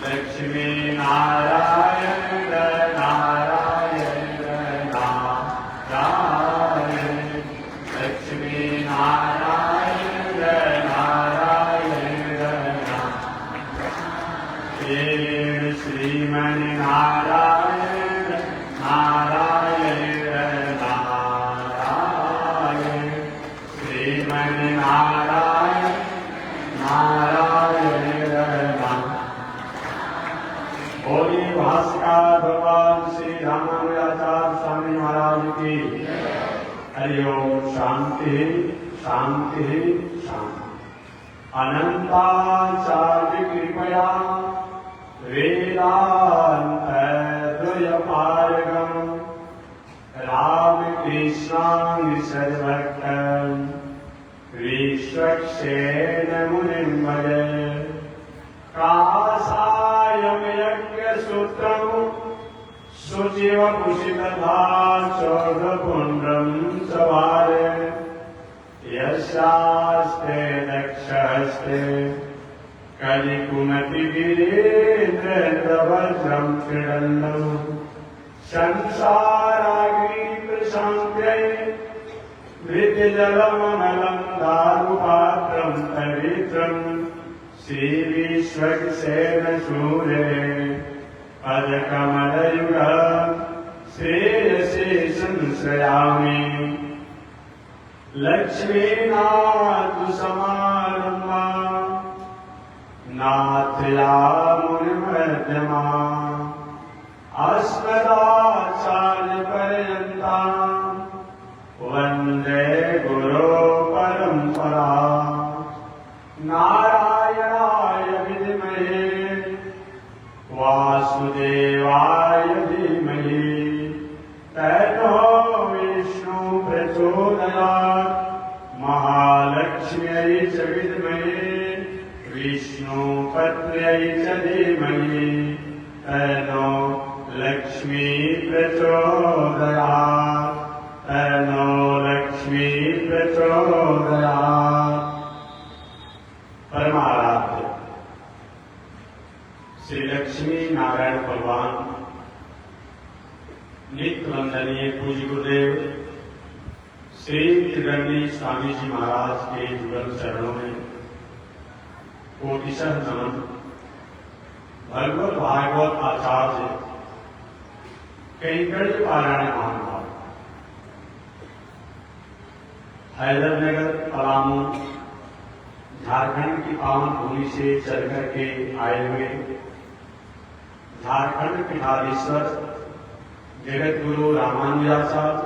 लक्ष्मी नारायण नारायण नारायण लक्ष्मी नारायण नारायण नारायण श्रीमन नारायण नारायण नारायण श्रीमन नारायण नारायण बोली भास्कर भगवान श्री रामानुजाचार्य स्वामी महाराज की हरिओम शांति शांति शांति। अनंताचार्य कृपया वेदांत द्वयपारगम रामकृष्णांग सर्वक्तम विश्वक्सेन मुनिं भजे कासायं यज्ञसूत्रं शुचिवपुषितधा चौधपुण्ड्रं सवारे यस्यास्ते दक्षहस्ते कलिकुमतिगिरीन्द्रवज्रं क्रीडन्नं संसाराग्नि प्रशान्त्यै मृतजलममलं दारुपात्रं पवित्रं श्रीविश्वक्सेन सूरे पदकमलयुग श्रेयसे संश्रयामि लक्ष्मीनाथसमारम्भा नाथयामुनिमध्यमा अस्मदाचार्यपर्यन्तां वन्दे गुरो परम्परा नारायणाय विद्महे वासुदेवाय धीमहि तन्नो विष्णु प्रचोदयात् महालक्ष्म्यै च विद्महे विष्णुपत्न्यै च धीमहि तन्नो लक्ष्मी प्रचोदयात् तन्नो लक्ष्मी प्रचोदयात्। परमाराध्य श्री लक्ष्मी नारायण भगवान नित्य वंदनीय पूज्य गुरुदेव श्री त्रिगंडी स्वामी जी महाराज के जुगल चरणों में कोटिशः नमन। भगवत भागवत आचार्य कैंकड़ी पारायण महानुभाव हैदरनगर पलामू झारखंड की पावन भूमि से चल करके आए हुए झारखंड पीठाधीश्वर जगत गुरु रामानुजाचार्य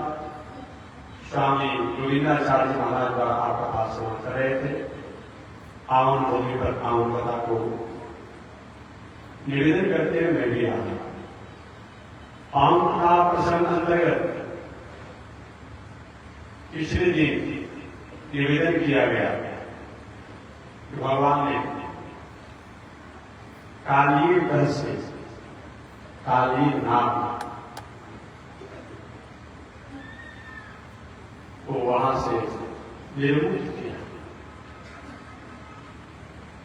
स्वामी गोविंदाचार्य महाराज द्वारा आपका भाषण कर रहे थे। पावन भूमि पर पावन कथा को निवेदन करते हुए मैं भी आ गया। पावन कथा प्रसंग अंतर्गत पिछले दिन निवेदन किया गया भगवान ने काली दल से काली नाग को वहां से निर्मुक्त किया,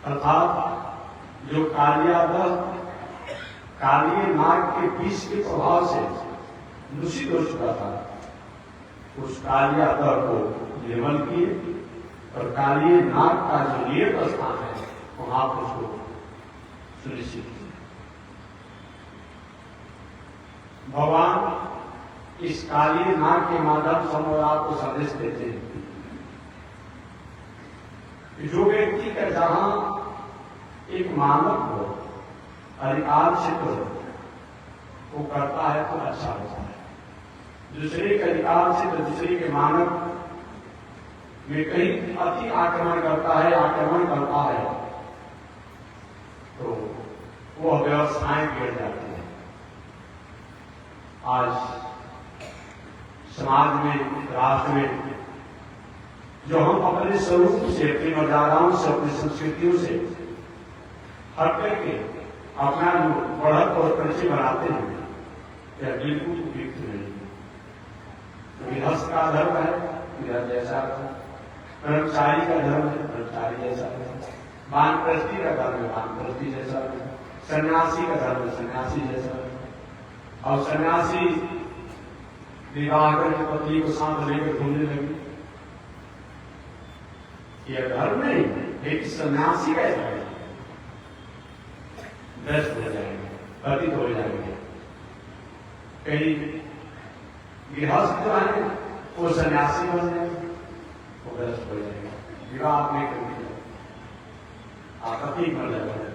अर्थात जो कालियादह काली नाग के विष के प्रभाव से दूषित हो चुका था उस कालियादह को निर्मल किए और काली नाग का जो नियत स्थान है वहां पर उसको सुनिश्चित किया। भगवान इस काली नाग के माध्यम से हम आपको संदेश देते हैं कि जो व्यक्ति का जहां एक मानव हो अधिकार क्षेत्र हो वो करता है तो अच्छा होता है। दूसरे के अधिकार क्षेत्र दूसरे के मानव में कहीं अति आक्रमण करता है तो वो व्यवस्थाएं बिगड़ जाती है। आज समाज में राष्ट्र में जो हम अपने स्वरूप से अपनी मर्यादाओं से अपनी संस्कृतियों से हट करके अपना जो बढ़त और परिचय बनाते हैं यह बिल्कुल उपयुक्त नहीं। गृहस्थ का धर्म है गृहस्थ जैसा, कर्मचारी का धर्म है कर्मचारी जैसा, वानप्रस्थी का धर्म है वानप्रस्थी जैसा, सन्यासी का धर्म सन्यासी जैसा, और सन्यासी विवाह करके पत्नी को साथ लेकर घूमने लगी। यह धर्म नहीं, लेकिन सन्यासी कैसा है, व्यस्त हो जाएंगे, पतित हो जाएंगे। कई गृहस्थ जो है वो सन्यासी बन जाएंगे, वो व्यस्त हो जाएंगे, विवाह नहीं करेंगे, आपत्ति बन जाएगा।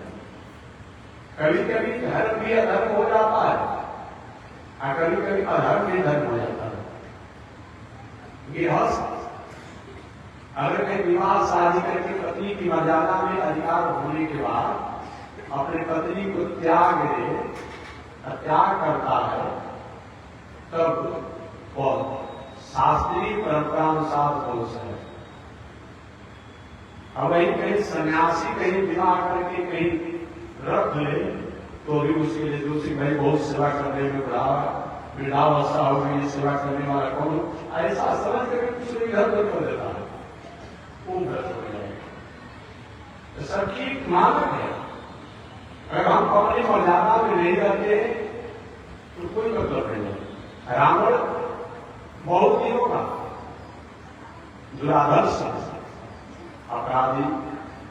कभी कभी धर्म भी अधर्म हो जाता है और कभी कभी अधर्म भी धर्म हो जाता है। गृहस्थ अगर कहीं विवाह शादी करके पत्नी की मर्यादा में अधिकार होने के बाद अपने पत्नी को त्याग करता है, तब वह शास्त्रीय परंपरानुसार दोष है। अब वही कहीं सन्यासी कहीं विवाह करके कहीं रख ले तो भी उसके लिए दूसरी भाई बहुत सेवा करने में वृद्धावस्था हो गई, सेवा करने वाला कौन, ऐसा समझ करके दूसरे घर पर कर देता है, वो भ्रष्ट हो जाएगा। सब ठीक मानक है। अगर हम अपनी मर्यादा में नहीं रहते तो कोई मतलब नहीं है। रावण बहुत दिनों का दुरादर्श, अपराधी,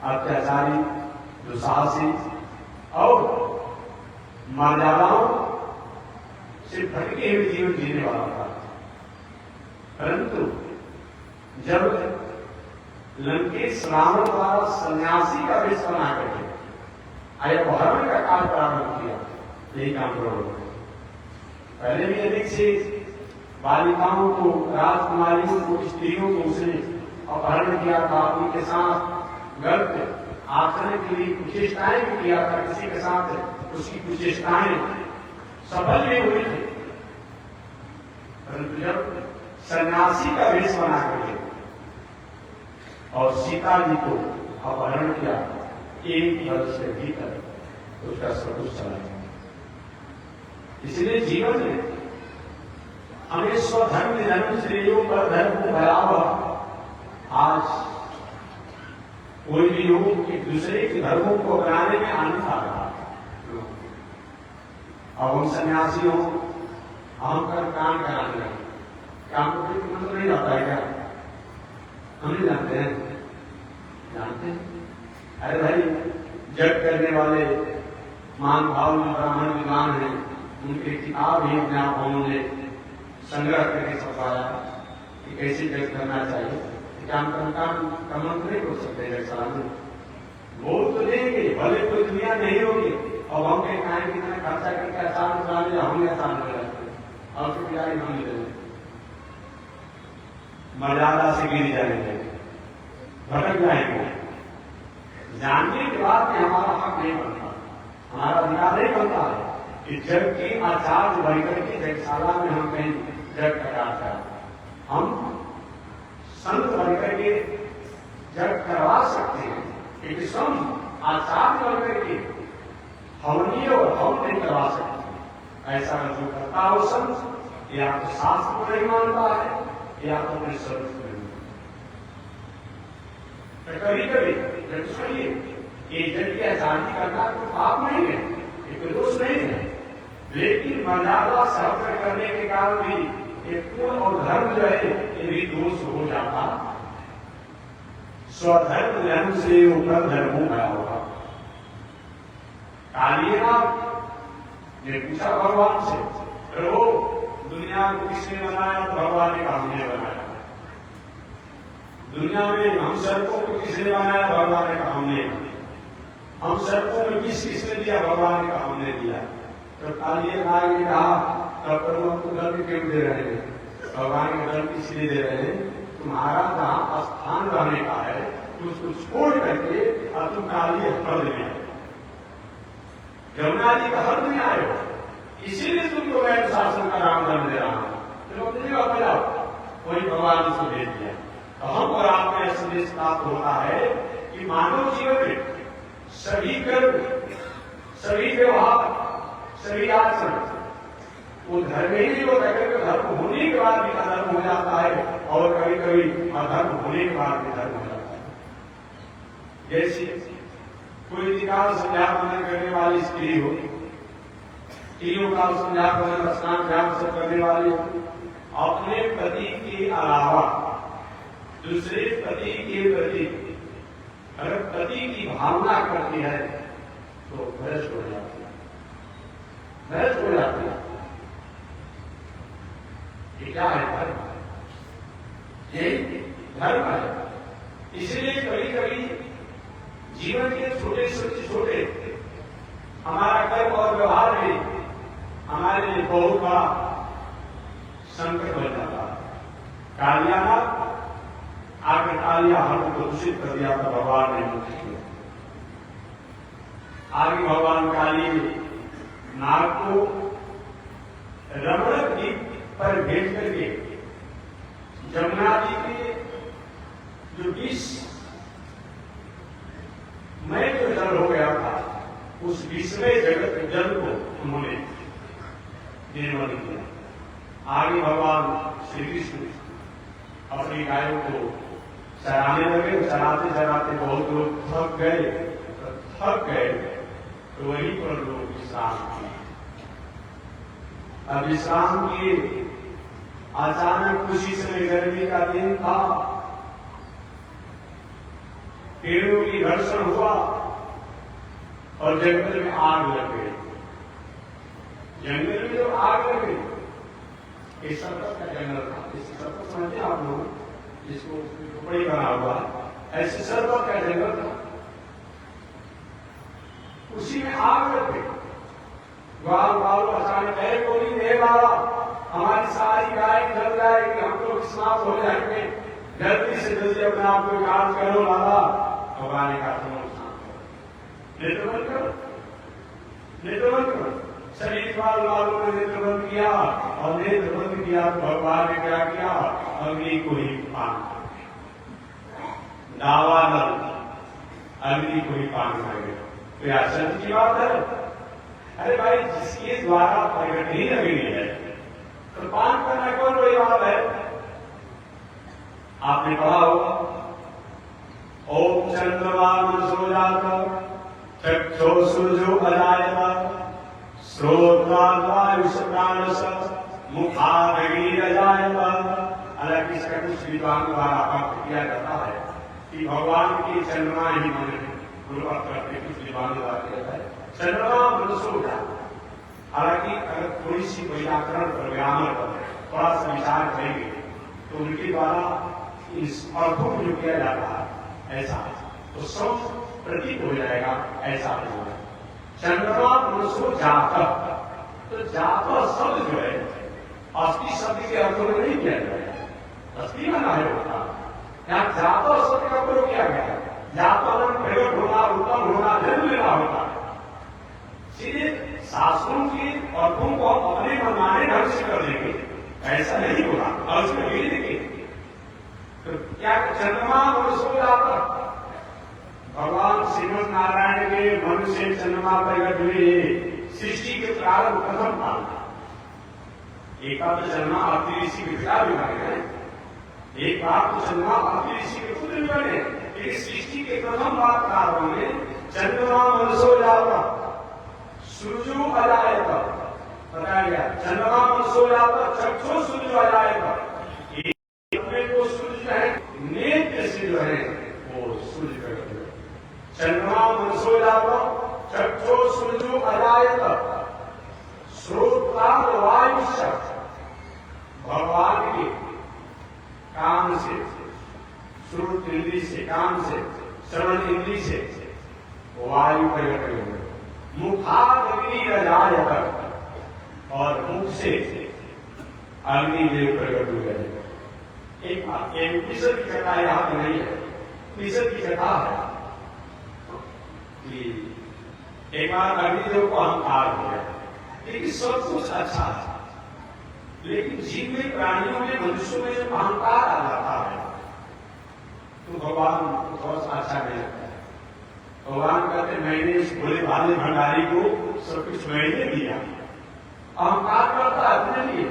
अत्याचारी, दुस्साहसी और मर्यादाओं से भटके हुए जीवन जीने वाला था। परंतु जब लंकेश रावण द्वारा सन्यासी का वेश बना करके अपहरण का कार्य प्रारंभ किया, यही काम करो। पहले भी अधिक से बालिकाओं को, राजकुमारियों को, स्त्रियों को उसने अपहरण किया था, उनके साथ गलत आचरण के लिए कुचेष्टाएं भी किया था, किसी के साथ उसकी कुचेष्टाएं सफल नहीं हुई थी। परंतु जब सन्यासी का वेश बना करके और सीता जी को अपहरण किया, एक वर्ष के भीतर उसका सब कुछ चला गया। इसलिए जीवन में हमें स्वधर्म धर्म श्रेयों पर धर्म को भयावह। आज कोई भी लोग एक दूसरे के धर्मों को अपनाने में आनंद आ रहा है। अब हम सन्यासी हो, हम कर काम कराने लगे, काम को मतलब नहीं आता है क्या? हम नहीं जानते हैं, जानते हैं? अरे भाई, जग करने वाले मान भाव में ब्राह्मण विद्वान हैं, उनके किताब ही अपने आप हमने संग्रह करके छपाया कि कैसे जग करना चाहिए। काम का मंत्र नहीं बोल सकते जग चलाने, बोल तो देंगे, भले कोई दुनिया नहीं होगी। अब हम कहीं खाएं कितना खर्चा करके आसान बना लिया, हम आसान हो जाते हैं और फिर बिहारी हम ले लेते, मर्यादा से गिर जाएंगे, भटक जाएंगे। जानने के बाद भी हमारा हक नहीं बनता, हमारा अधिकार नहीं बनता है कि जग की आचार्य बनकर के जगशाला में हम कहीं जग कराते हैं। हम संत बनकर के जग करवा सकते हैं, लेकिन स्वयं आचार्य बनकर के हवनीय और हवन नहीं करवा सकते। ऐसा जो करता हो संत, या तो शास्त्र को नहीं मानता है या तो अपने स्वरूप को नहीं मानता। कभी कभी सुनिए, ये जग की आजादी करना कोई पाप नहीं है, ये कोई दोष नहीं है, लेकिन मर्यादा सहन करने के कारण भी एक कुल और धर्म जो है ये भी दोष हो जाता। स्वधर्म धर्म से ऊपर धर्म गया होगा। कालियनाथ ने पूछा भगवान से, प्रभु दुनिया को किसने बनाया? तो भगवान ने कहा हमने बनाया। दुनिया में हम सबको को किसने बनाया? भगवान ने कहा हमने। हम सबको में किसने दिया? भगवान ने कहा हमने दिया। तो कालियनाथ ने कहा, तब प्रभु हमको धर्म क्यों दे रहे हैं? भगवान के धर्म इसलिए दे रहे हैं, तुम्हारा जहां स्थान रहने का है उसको छोड़ करके अब तुम काली हर में आए, यमुना जी का हर में आए हो, इसीलिए तुमको मैं शासन का राम धर्म दे रहा हूं। वही भगवान उसको भेज दिया। तो हम और आप में संदेश प्राप्त होता है कि मानव जीवन में सभी कर्म, सभी व्यवहार, सभी आचरण वो धर्म ही वो धर्म होने के बाद भी अधर्म हो जाता है, और कभी कभी अधर्म होने के बाद भी धर्म हो जाता है। जैसे कोई निकाल संध्या वंदन करने वाली स्त्री हो, तीनों काल संध्या वंदन स्नान ध्यान सब करने वाली हो, अपने पति के अलावा दूसरे पति के प्रति अगर पति की भावना करती है तो भ्रष्ट हो जाती है, भ्रष्ट हो जाती है। ये क्या है? धर्म, ये धर्म है। इसलिए कभी कभी जीवन के छोटे से छोटे हमारा कर्म और व्यवहार में हमारे लिए बहुत बड़ा संकट बन जाता है। कालियाना आगे कालिया हर को दूषित कर दिया था, भगवान ने मुक्त किया। आगे भगवान काली नाग को रमण द्वीप पर भेज करके जमुना जी के जो विष में जो जल हो गया था, उस विषमय जगत जल को उन्होंने निर्मल किया। आगे भगवान श्री कृष्ण अपनी गायों को चराने लगे। चराते चराते बहुत लोग थक गए तो वहीं पर लोग विश्राम किए। अब विश्राम किए, अचानक उसी समय गर्मी का दिन था, पेड़ों की घर्षण हुआ और जंगल में आग लग गई। जंगल में जो आग लग गई, ये सरपत का जंगल था। इस सरपत समझते आप लोग, जिसको टुकड़ी बना हुआ है, ऐसे सरपत का जंगल था, उसी में आग लग गई। ग्वाल बाल अचानक है कोई नहीं मारा, हमारी सारी गाय जल जाएगी, हम लोग स्नात हो जाएंगे, जल्दी से जल्दी अपने आप को याद करो लाला। भगवान ने कहा तुम स्नात करो, नेत्रबंध करो, नेत्रबंध करो। शरीर वालों ने नेत्रबंध किया और नेत्रबंध किया तो भगवान ने क्या किया? अग्नि को ही पान कर दिया। दावानल अग्नि को ही पान कर गया। तो यह सत्य की बात है। अरे भाई, जिसके द्वारा प्रकट ही अग्नि है तो पान करना कौन बड़ी बात है? आपने पढ़ा होगा, ओम चंद्रमा मनसो जाता चक्षो सूर्यो अजायता श्रोत्रावायुष प्राणस मुखादगिरजायता। हालांकि इसका कुछ विद्वान द्वारा प्राप्त किया जाता है कि भगवान की चंद्रमा ही मन गुरुवार करते कुछ विद्वान द्वारा कहता है चंद्रमा मनसो जाता। हालांकि अगर थोड़ी सी व्याकरण पर व्यामर पर थोड़ा सा विचार करेंगे तो उनके द्वारा इस अर्थों को जो किया जाता है ऐसा तो सब प्रतीत हो जाएगा, ऐसा होगा। चंद्रमा मनसो जाता, तो जाता शब्द जो है अस्थि शब्द के अर्थ में नहीं किया जाएगा, अस्थि बना है होता। यहाँ जाता शब्द का प्रयोग किया गया है। जाता मन प्रयोग होना, उत्तम होना, जन्म लेना होता है। सीधे शास्त्रों के अर्थों को अपने मनमाने ढंग से कर देंगे, ऐसा नहीं होगा। और उसमें भी देखिए तो क्या चंद्रमा मनसो जाता, भगवान श्रीमद नारायण के मन से चंद्रमा प्रकट हुए। सृष्टि के प्रारंभ प्रथम काल में एक बार तो चंद्रमा आखिरी ऋषि के पिता भी बने हैं, एक बार तो चंद्रमा आखिरी ऋषि के पुत्र भी बने। लेकिन सृष्टि के प्रथम बार प्रारंभ में चंद्रमा मनसो जाता सूर्यो अजायता बताया गया। चंद्रमा मनसो जाता चक्षु सूर्यो अजायता। को सूर्य है, नेत्र से जो है वो सूर्य प्रकट हुए। चंद्रमा मनसो जाता चक्षु सूर्यो अजायता श्रोत्राल वायु शब्द भगवान के काम से, श्रोत इंद्री से, काम से, श्रवण इंद्री से वायु प्रकट हुए। मुखादग्नि अजायता और मुख से अग्निदेव प्रकट हुए। एक बात, ये उपनिषद की कथा यहाँ तो नहीं है, उपनिषद की कथा है कि एक बार अग्निदेव को अहंकार हो गया। लेकिन सब कुछ अच्छा है, लेकिन जीव में, प्राणियों में, मनुष्यों में जब अहंकार आ जाता है तो भगवान को थोड़ा सा अच्छा नहीं लगता है। भगवान कहते मैंने इस भोले भाले भंडारी को सब कुछ मैंने दिया। अहंकार करता है अपने लिए,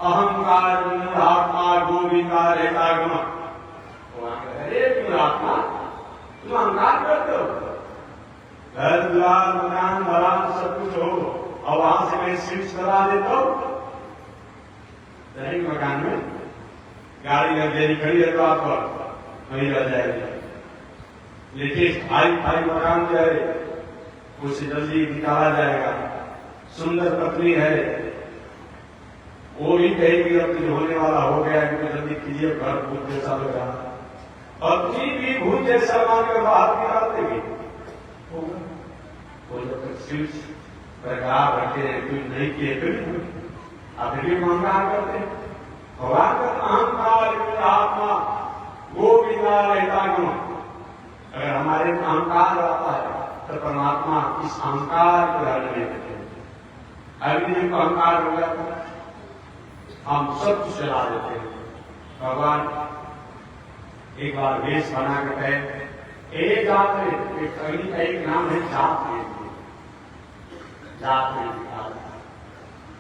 अहंकार मूढ़ात्मा गोविंदा रेता गम। अरे मूढ़ात्मा, तुम अहंकार करते हो, घर द्वार मकान भरान सब कुछ हो और वहां से मैं स्विच करा देता हूं, मकान में गाड़ी लग जाएगी, खड़ी है द्वार पर वहीं रह जाएगी। लेकिन भाई भाई मकान जो है उसे जल्दी निकाला जाएगा। सुंदर पत्नी है, वो भी कहेगी अब कुछ होने वाला हो गया, क्योंकि जल्दी कीजिए, घर भूत जैसा लग रहा। पत्नी भी भूत जैसा मानकर बाहर निकाल देगी। वो जब तक स्विच बरकरार रखे हैं, कुछ नहीं किए फिर आप भी मांगा करते हैं। भगवान का अहंकार आत्मा वो बिना रहता क्यों? अगर हमारे में अहंकार आता है तो परमात्मा इस अहंकार को हटाने देते हैं। अग्नि को अहंकार हो जाता है, हम सब कुछ चला देते हैं। भगवान एक बार वेश बना कर गए, एक जात में एक अग्नि का एक नाम है जात में। जात में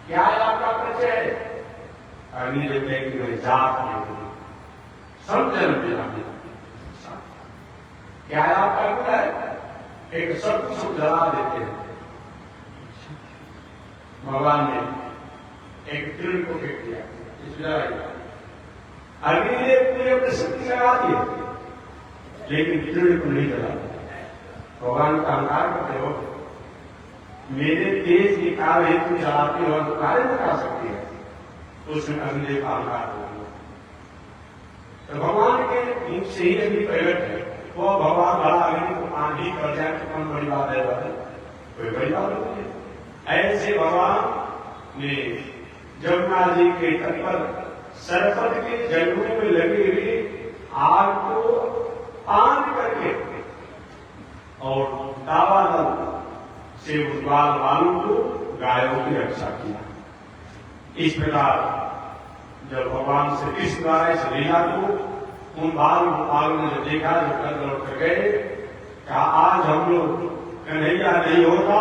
क्या है आपका परिचय? अग्नि देवता की जात में सब जन्म दिला। क्या है आपका गुण है? एक सब कुछ जला देते हैं। भगवान ने एक तृण को फेंक दिया, अग्नि ने पूरे अपने शक्ति लगा दी, लेकिन तृण को नहीं जला। भगवान का अहंकार करते हो, मेरे तेज के कार्य तुम जलाते हो तो कार्य में खा सकती है, उसमें अग्नि का अहंकार हो। तो भगवान के मुख से ही अग्नि प्रकट है। वो भगवान बड़ा अग्नि को आंधी कर जाए तो कौन बड़ी बात है? कोई बड़ी बात नहीं है। ऐसे भगवान ने जमुना जी के तट पर सरपट के जंगलों में लगे हुए आग को पान करके और दावानल से उस बाल बालों को गायों की रक्षा किया। इस प्रकार जब भगवान श्री कृष्ण द्वारा इस लीला को उन बालों ने जो देखा, जो कर लौट कर गए, कहा आज हम लोग कन्हैया नहीं होता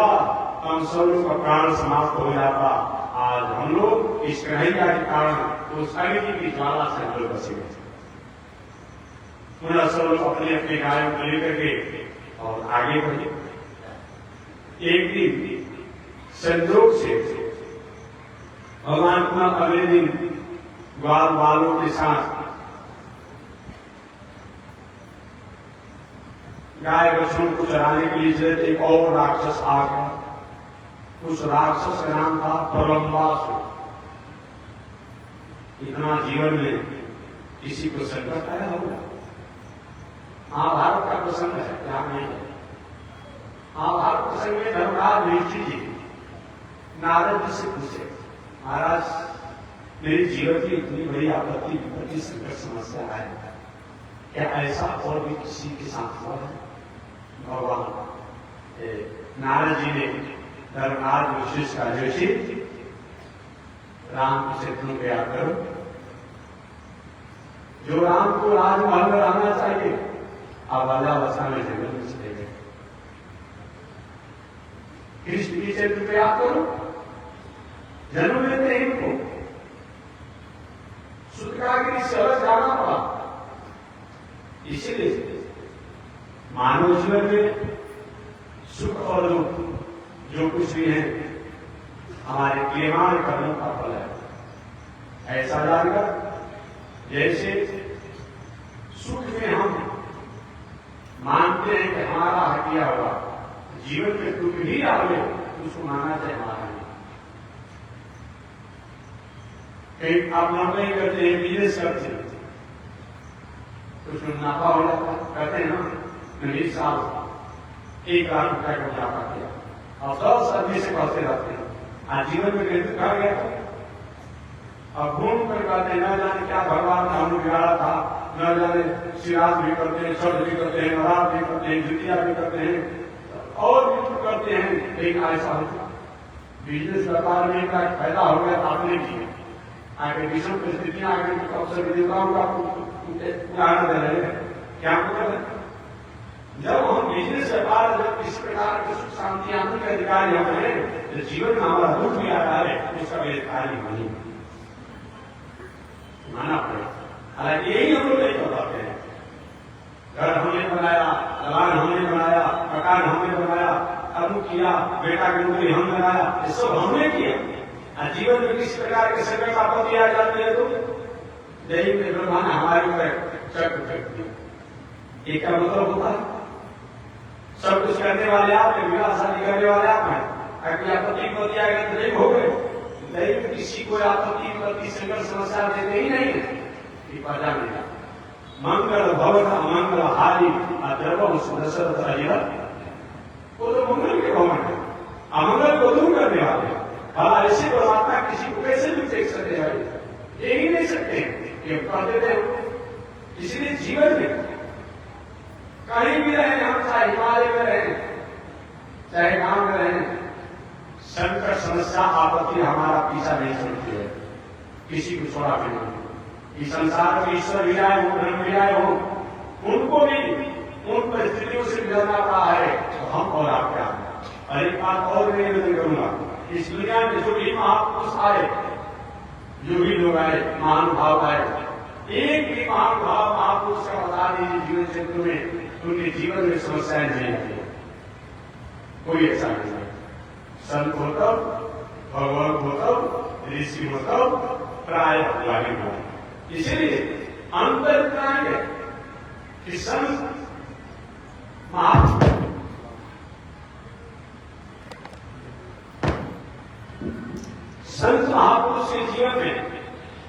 हम सब लोग का प्राण समाप्त हो जाता। आज हम लोग इस कन्हैया के कारण उस अग्नि की ज्वाला से हम लोग बचे गए। पुनः सब लोग अपने अपने गायों को लेकर के और आगे बढ़े। एक दिन संयोग से भगवान पुनः अगले दिन ग्वाल बालों के साथ गाय बछड़ों को चराने के लिए एक और राक्षस आ गया। उस राक्षस का नाम था परमवासु। इतना जीवन में किसी को संकट आया होगा? महाभारत का प्रसंग है, क्या नहीं है? महाभारत प्रसंग में धर्मराज युधिष्ठिर जी नारद जी से पूछे, महाराज मेरे जीवन की इतनी बड़ी आपत्ति विपत्ति संकट समस्या है, क्या ऐसा और भी किसी के साथ हुआ है? भगवान नारद जी ने धर्मराज युधिष्ठिर का युधिष्ठिर राम से तुम क्या करो, जो राम को राजमहल में रहना चाहिए अब अवधा में जंगल में चले गए। कृष्ण की से तुम क्या करो, जन्म लेते हैं इनको सूत्रकागिरी से अलग जाना पड़ा। इसीलिए मानव जीवन में सुख और दुख जो कुछ भी है हमारे क्रियमान कर्मों का फल है। ऐसा जानकर जैसे सुख में हम मानते हैं कि हमारा हटिया हुआ, जीवन में दुख ही आवे उसको माना जाए हमारा नहीं। कहीं आप नौकरी करते हैं, बिजनेस करते हैं, कुछ मुनाफा हो जाता है, कहते हैं ना 20 साल 1 लाख रुपया का मुनाफा किया और 10 आदमी से कहते रहते हैं आज जीवन में कहीं दुख आ गया। अब घूम कर कहते हैं न जाने क्या भगवान का हम बिगाड़ा था, न जाने श्रीराज भी करते हैं, छठ भी करते हैं, नवरात्र भी करते हैं, द्वितीया भी करते हैं और भी कुछ करते हैं। लेकिन ऐसा होता बिजनेस व्यापार में का फायदा हो गया आपने भी आगे विषम परिस्थितियां आगे अवसर विद्युताओं का उदाहरण दे रहे हैं। क्या मतलब जब हम बिजनेस व्यापार जब इस प्रकार के सुख शांति आनंद के अधिकारी हम हैं तो जीवन में हमारा दुख भी आता है उसका भी अधिकारी नहीं माना पड़ेगा। हालांकि यही हम लोग नहीं कर पाते हैं। घर हमने बनाया दलान हमने बनाया, मकान हमने बनाया, अनु किया, बेटा की नौकरी हम बनाया, ये सब हमने किया। जीवन में किस प्रकार के संकट आपत्ति आ जाती है तो यही में ब्रह्मा ने हमारे ऊपर चक्र फेंक दिया। ये क्या मतलब होता है? सब कुछ करने वाले आप हैं, विवाह शादी करने वाले आप हैं, अगर आपत्ति को दिया गया तो नहीं हो गए, नहीं किसी को आपत्ति प्रति संकट समस्या देते ही नहीं है। नहीं मंगल भवन अमंगल हारी अद्रव सुदशरथ अहिरा, वो तो मंगल के भवन है, अमंगल को दूर करने वाले। भला ऐसे परमात्मा किसी को कैसे भी देख सकते हैं? देख ही नहीं सकते, ये कर देते हैं। इसलिए जीवन में कहीं भी रहे, हम चाहे हिमालय में रहे, चाहे गांव में रहे, संकट समस्या आपत्ति हमारा पीछा नहीं छोड़ती है, किसी को छोड़ा भी नहीं। इस संसार में ईश्वर विराय हो, ब्रह्म विराय हो, उनको भी उन परिस्थितियों से गुजरना पड़ा है, तो हम और आप क्या? और एक बात और मैं निवेदन करूंगा, इस दुनिया में जो भी महापुरुष आए, जो भी लोग आए, महानुभाव आए, एक भी महानुभाव महापुरुष का बता दीजिए जीवन चक्र में उनके जीवन में समस्याएं नहीं आती, कोई ऐसा नहीं है। संत होता, भगवान होता, ऋषि होता, प्राय लागे होता। इसलिए अंतर इतना है कि संत महापुरुष के जीवन में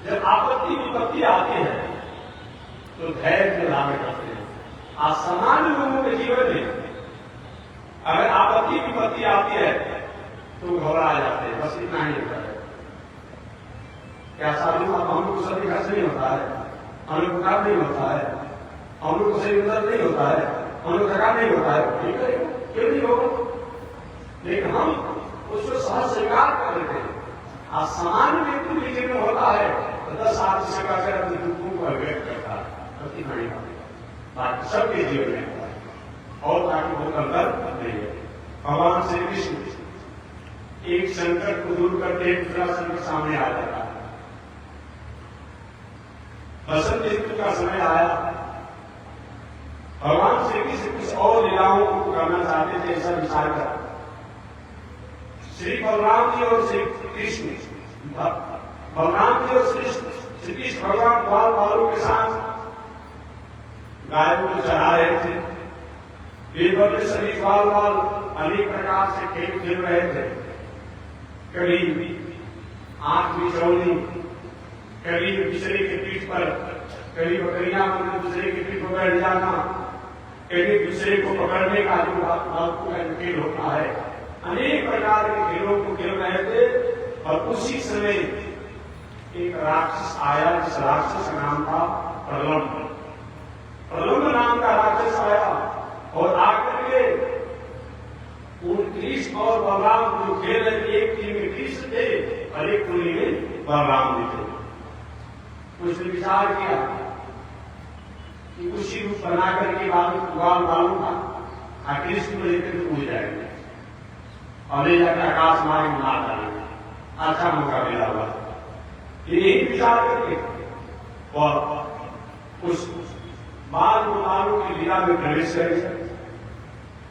जब आपत्ति विपत्ति आती है तो धैर्य धारण करते हैं। आज सामान्य लोगों के जीवन में अगर आपत्ति विपत्ति आती है तो घबरा जाते हैं, बस इतना ही होता है। क्या शादी में हम लोग को सभी खर्च नहीं होता है, हम लोग को काम नहीं होता है, हम लोग को सही उधर नहीं होता है, हम लोग थकान नहीं होता है, ठीक है, क्यों नहीं होगा? लेकिन हम उसको सहज स्वीकार कर लेते हैं। आज सामान्य व्यक्ति के जीवन में होता है तो 10 आदमी से कहकर अपने दुखों को व्यक्त करता है, प्रति नहीं बाकी सबके जीवन में होता है और बाकी बहुत अंतर नहीं है। भगवान श्री कृष्ण एक संकट को दूर करते दूसरा संकट सामने आ जाता है। बसंत ऋतु का समय आया, भगवान श्री कृष्ण कुछ और लीलाओं को करना चाहते थे, ऐसा विचार कर श्री बलराम जी और श्री कृष्ण, बलराम जी और श्री कृष्ण भगवान बाल बालों के साथ गायों को चढ़ा रहे थे। बीरबल के सभी बाल बाल अनेक प्रकार से खेल खेल रहे थे, कभी आंख बिछौनी, कभी दूसरे के पीठ पर, कभी बकरियां दूसरे के पीठ पर बैठ जाना, कभी दूसरे को पकड़ने का जो खेल होता है, अनेक प्रकार के खेलों को खेल रहे थे। और उसी समय एक राक्षस आया, जिस राक्षस का नाम था प्रलम्ब। प्रलम्ब नाम का राक्षस आया और आकर के उन कृष्ण और बलराम जो खेल रहे थे, एक टीम में कृष्ण थे और एक टोली में बलराम जी थे। उसने विचार किया कि उसी रूप बना करके बाल बालों का कृष्ण को लेकर पूछ जाएंगे और ले जाकर आकाश मार्ग में मार डालेंगे। अच्छा मौका मिला हुआ, यही विचार करके और उस बाल बालों की लीला में प्रवेश करके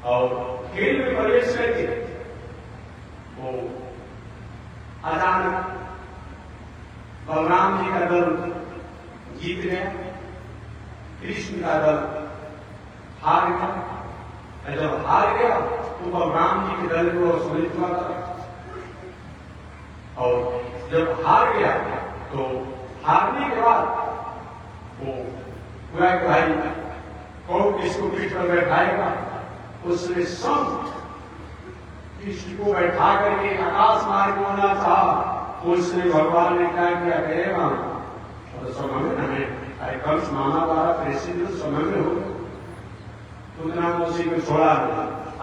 और खेल में प्रवेश करके वो अचानक बलराम जी का दल जीत गया, कृष्ण का दल हार गया। जब हार गया तो बलराम जी के दल को सुनित हुआ था और जब हार गया तो हारने के बाद वो हुआ कि भाई कौन किसको पीठ पर बैठाएगा। उसने सब कृष्ण को बैठा करके आकाश मार्ग में होना चाहा। उसने भगवान ने क्या किया, कहेगा और समय में हमें अरे कल माना द्वारा प्रेसिडेंट समय में हो तुमने उसी में छोड़ा,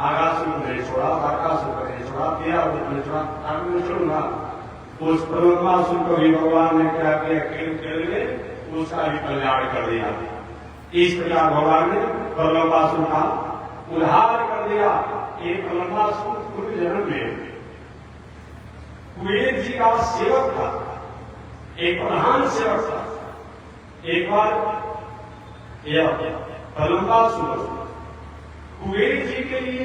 आकाश को नहीं छोड़ा, आकाश को नहीं छोड़ा, दिया नहीं छोड़ा, आगे में छोड़ूंगा। उस परमासुर को भी भगवान ने क्या किया, खेल खेल में उसका भी कल्याण कर दिया। इस प्रकार भगवान ने परमासुर का उद्धार कर दिया। एक परमासुर पूर्व जन्म में कुबेर जी का सेवक था, एक प्रधान सेवक था। एक बार यह परमासुर कुबेर जी के लिए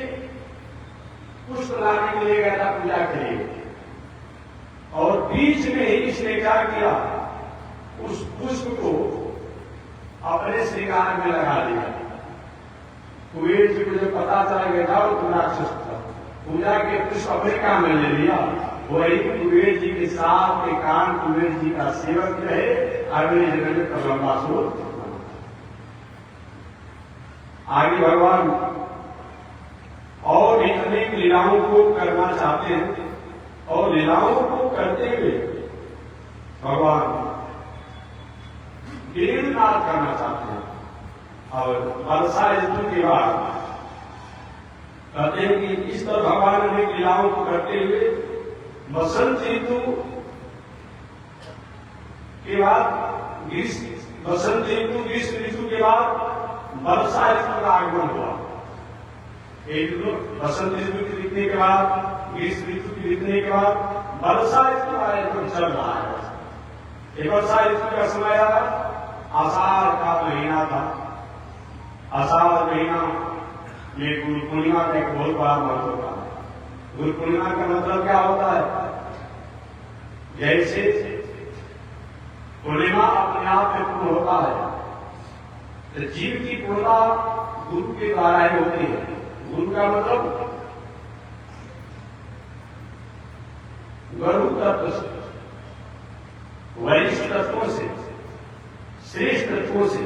पुष्प लाने के लिए गया था पूजा के लिए, और बीच में ही इसने क्या किया, उस पुष्प को अपने श्रृंगार में लगा लिया। कुबेर जी को जब पता चला गया था वो तो राक्षस था, पूजा के पुष्प अपने काम में ले लिया। वही कुबेर जी के साथ के कान कुबेर जी का सेवक रहे, अगले जन्म में कलम्बासुर। आगे भगवान और भी अनेक लीलाओं को करना चाहते हैं, और लीलाओं को करते हुए भगवान गिरिनाथ करना चाहते हैं। और वर्षा ऋतु के बाद कहते हैं कि इस तरह भगवान अनेक लीलाओं को करते हुए बसंत ऋतु के बाद बसंत ऋतु, ग्रीष्म ऋतु के बाद वर्षा ऋतु का आगमन हुआ। एक बसंत ऋतु के बीतने के बाद, ग्रीष्म ऋतु के बीतने के बाद वर्षा ऋतु का ऋतु चल रहा है। एक वर्षा ऋतु का समय आया, आषाढ़ का महीना था। आषाढ़ महीना में गुरु पूर्णिमा का एक बहुत बड़ा महत्व होता है। गुरु पूर्णिमा का मतलब क्या होता है? जैसे पूर्णिमा अपने आप में पूर्ण होता है, तो जीव की पूर्णता गुरु के द्वारा ही होती है। गुरु का मतलब गुरु तत्व से, वरिष्ठ तत्वों से, श्रेष्ठ तत्वों से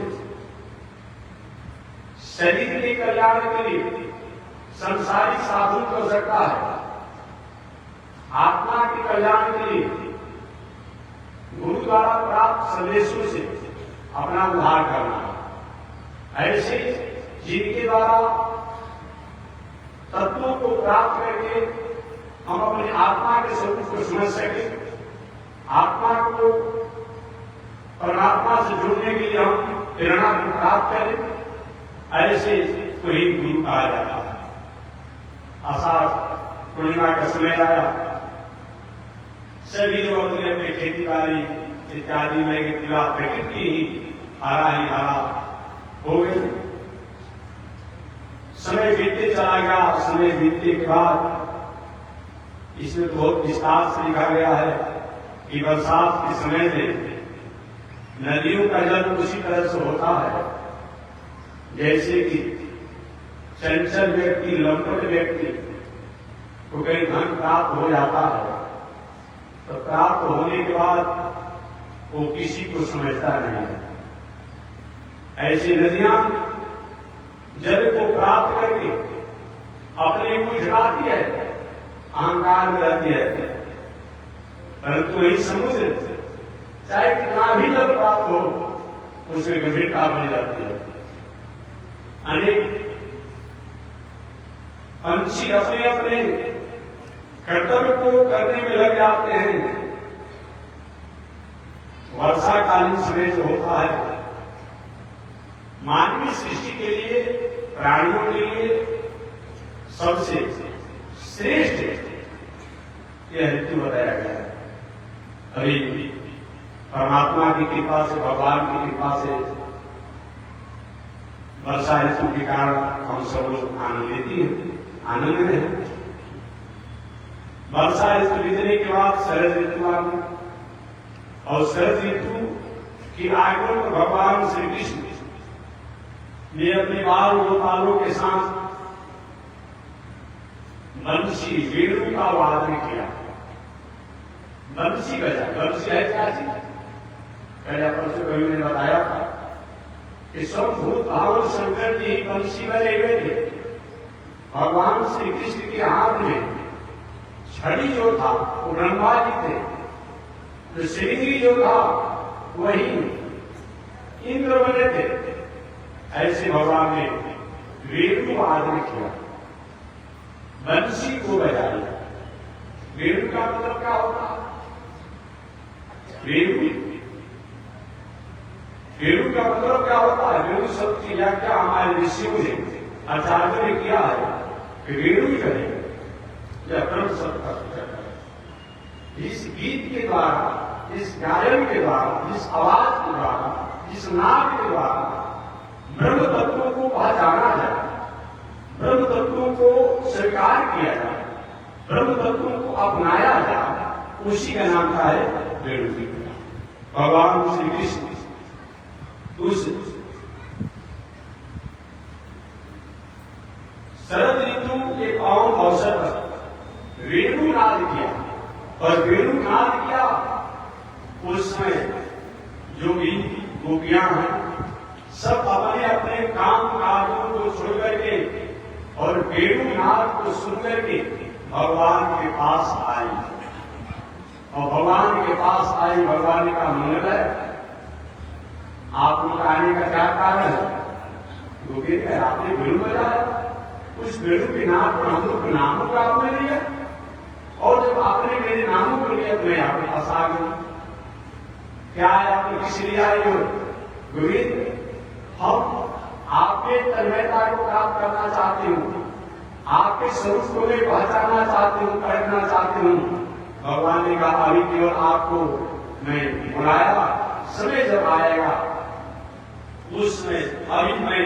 शरीर के कल्याण के लिए संसारिक साधन की आवश्यकता है। आत्मा के कल्याण के लिए गुरु द्वारा प्राप्त संदेशों से अपना उद्धार करना है। ऐसे जिनके द्वारा तत्वों को प्राप्त करके हम अपनी आत्मा के स्वरूप को समझ सके, आत्मा को परमात्मा से जुड़ने के लिए हम प्रेरणा को प्राप्त करें, ऐसे को ही गुरु कहा जाता है। आषाढ़ पूर्णिमा का समय आया, सभी लोग अपने अपने खेती बाड़ी इत्यादि में प्रकृति ही हरा हो गई। समय बीतते चला गया। समय बीतने के बाद इसमें तो बहुत विस्तार से लिखा गया है कि बरसात के समय में नदियों का जल उसी तरह से होता है जैसे कि चंचल व्यक्ति, लंपट व्यक्ति को कहीं धन प्राप्त हो जाता है, तो प्राप्त होने के बाद वो किसी को समझता नहीं है। ऐसी नदियां जल को प्राप्त करके अपने को झुकाती है, अहंकार में रहती है, परंतु वही समुद्र चाहे कितना भी जल प्राप्त हो उसमें गंभीरता बनी जाती है। अनेक पंछी अपने अपने कर्तव्य को करने में लग जाते हैं। वर्षा कालीन समय जो होता है मानवीय सृष्टि के लिए, प्राणियों के लिए सबसे श्रेष्ठ यह ऋतु बताया गया है। अभी परमात्मा की कृपा से, भगवान की कृपा से वर्षा ऋतु के कारण हम सब लोग आनंदित हैं। वर्षा ऋतु बीतने के बाद शरद ऋतु आ गई, और शरद ऋतु की आगमन में भगवान श्री कृष्ण ने अपने बाल गोपालों के साथ बंसी, वेणु का वादन किया। बंसी बजा, बंसी है क्या चीज? पहले परसों कवि ने बताया था कि स्वभूत भाव शंकर जी बंसी बजे हुए थे। भगवान श्री कृष्ण के हाथ में छड़ी जो था वो ब्रह्मा जी थे, तो श्रींगी जो था वही इंद्र बने थे। ऐसे भगवान ने वेणु वादन किया, बंसी को बजाया। वेणु का मतलब क्या होता है? वेणु का मतलब क्या होता है? वेणु शब्द की व्याख्या हमारे ऋषियों ने, आचार्यों ने किया है कि वेणु ही करें या ब्रह्म शब्द का पूजा करें। इस गीत के द्वारा, इस गायन के द्वारा, जिस आवाज के द्वारा, जिस नाद के द्वारा ब्रह्म तत्वों को पहचाना जाए, ब्रह्म तत्वों को स्वीकार किया जाए, ब्रह्म तत्वों को अपनाया जाए, उसी का नाम क्या है? वेणु की पूजा। भगवान श्री कृष्ण उस शरद ऋतु के पावन अवसर पर वेणु नाद किया, और वेणु नाद किया उस समय जो भी गोपियां हैं सब अपने अपने काम काजों को छोड़ करके और वेणु नाद को सुन करके भगवान के पास आई, और भगवान के पास आई। भगवान का मंगल है, आप लोग आने का क्या कारण है? गोपी ने आपने वेणु बजाया, उस वेणु के नाम पर हम लोग नामों का आपने लिया, और जब आपने मेरे नामों को लिया तो मैं आपके पास आ गई। क्या है, आपने किस लिए आए हो? गोविंद, हम आपके तन्मयता को प्राप्त करना चाहते हूँ, आपके स्वरूप को मैं पहचानना चाहती हूँ, पढ़ना चाहती हूँ। भगवान ने कहा अभी केवल आपको मैं बुलाया, समय जब आएगा उसमें, अभी मैं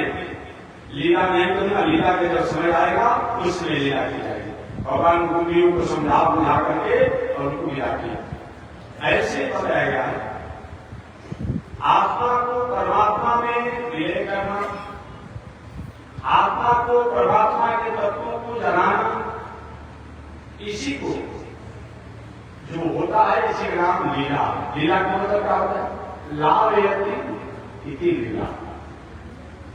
लीला नहीं करूंगा, लीला के जब समय आएगा उसमें लीला की जाएगी। भगवान गोपियों को समझा बुझा करके और उनको लीला किया। ऐसे बताया गया है आत्मा को परमात्मा में विलय करना, आत्मा को परमात्मा के तत्वों को जनाना, इसी को जो होता है इसी का नाम लीला। लीला का मतलब क्या होता है? लाभयति इति लीला।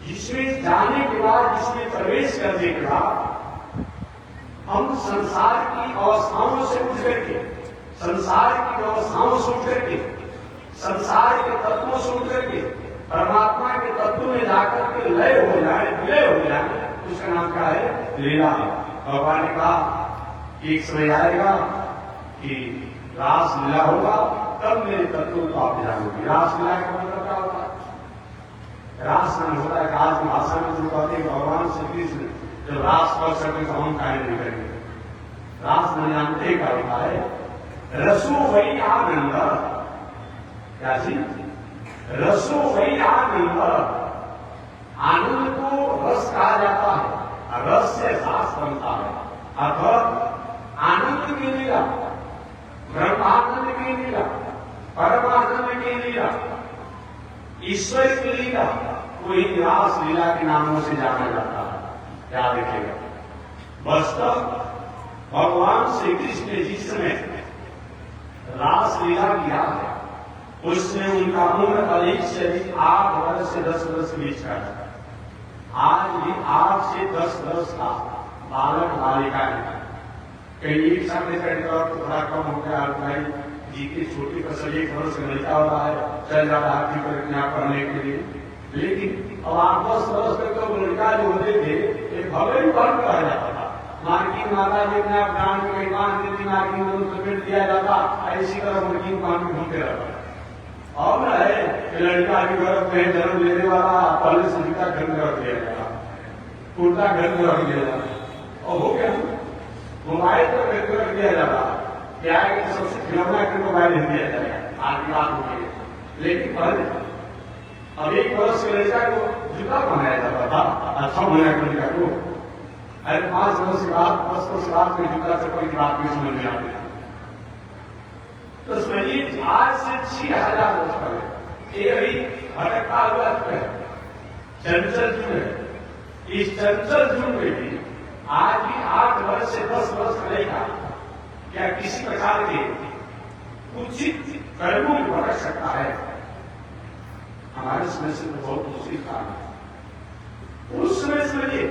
जिसमें जाने के बाद, जिसमें प्रवेश करने के बाद हम संसार की अवस्थाओं से उठ करके, संसार की व्यवस्थाओं से उठ करके, संसार के तत्वों से उठ करके परमात्मा के तत्व में जाकर के लय हो जाए, विलय हो जाए, उसका नाम क्या है? लीला। भगवान ने कहा एक समय आएगा कि रास लीला होगा, तब मेरे तत्वों को आप जानोगे। रास लीला का मतलब क्या होता है? रास नहीं होता है, आज की भाषा में जो कहते हैं भगवान श्री कृष्ण जब रास कर सकते तो हम कार्य नहीं करेंगे। रास न जानते का होता है रसो वही आनंद। क्या जी? रसो वही आनंद। आनंद को रस कहा जाता है, रस से रास बनता है, अर्थात आनंद की लीला, ब्रह्मानंद की लीला, परमानंद की लीला, ईश्वर की लीला को इन रास लीला के नामों से जाना जाता है। क्या देखेगा? वास्तव भगवान श्री कृष्ण ने जिस समय रास लीला किया है उसमें उनका उम्र अधिक से अधिक 8 वर्ष से 10 वर्ष के बीच का है। आज भी 8 से 10 वर्ष का बालक बालिका है। कहीं एक साल में तो थोड़ा कम हो गया, भाई जी की छोटी फसल 1 वर्ष का लड़का हो रहा है, चल जा रहा है प्रज्ञा पढ़ने के लिए। लेकिन अब 8-10 वर्ष तक तो लड़का जो होते थे एक भव्य भी बन कर जाता था। मार्किन माता जी अपने आप गांव में मान देती, मार्किन को समेट दिया जाता, ऐसी तरह मार्किन काम में घूमते रहता। अब न है कि लड़का के गर्भ में जन्म लेने वाला पहले से जीता घर में रख दिया जाता, कुर्ता घर में रख दिया जाता, और हो गया मोबाइल तो घर में रख दिया जाता। क्या है कि सबसे खिलौना के मोबाइल दे दिया जाएगा आज की बात होगी। लेकिन पहले अब 1 वर्ष के लड़का को जूता बनाया जाता था, अच्छा बनाया लड़का को। अरे 5 वर्ष के बाद 10 वर्ष के बाद में जूता चप्पल की बात भी समझ में आती है। तो समझिए आज से 6000 वर्ष पहले ये अभी भटकता हुआ है, चंचल जुग है। इस चंचल जुग में भी आज भी 8 वर्ष से 10 वर्ष रहेगा क्या किसी प्रकार के उचित कर्मों में भटक सकता है? हमारे समय से तो बहुत मुश्किल काम है। उस समय समझिए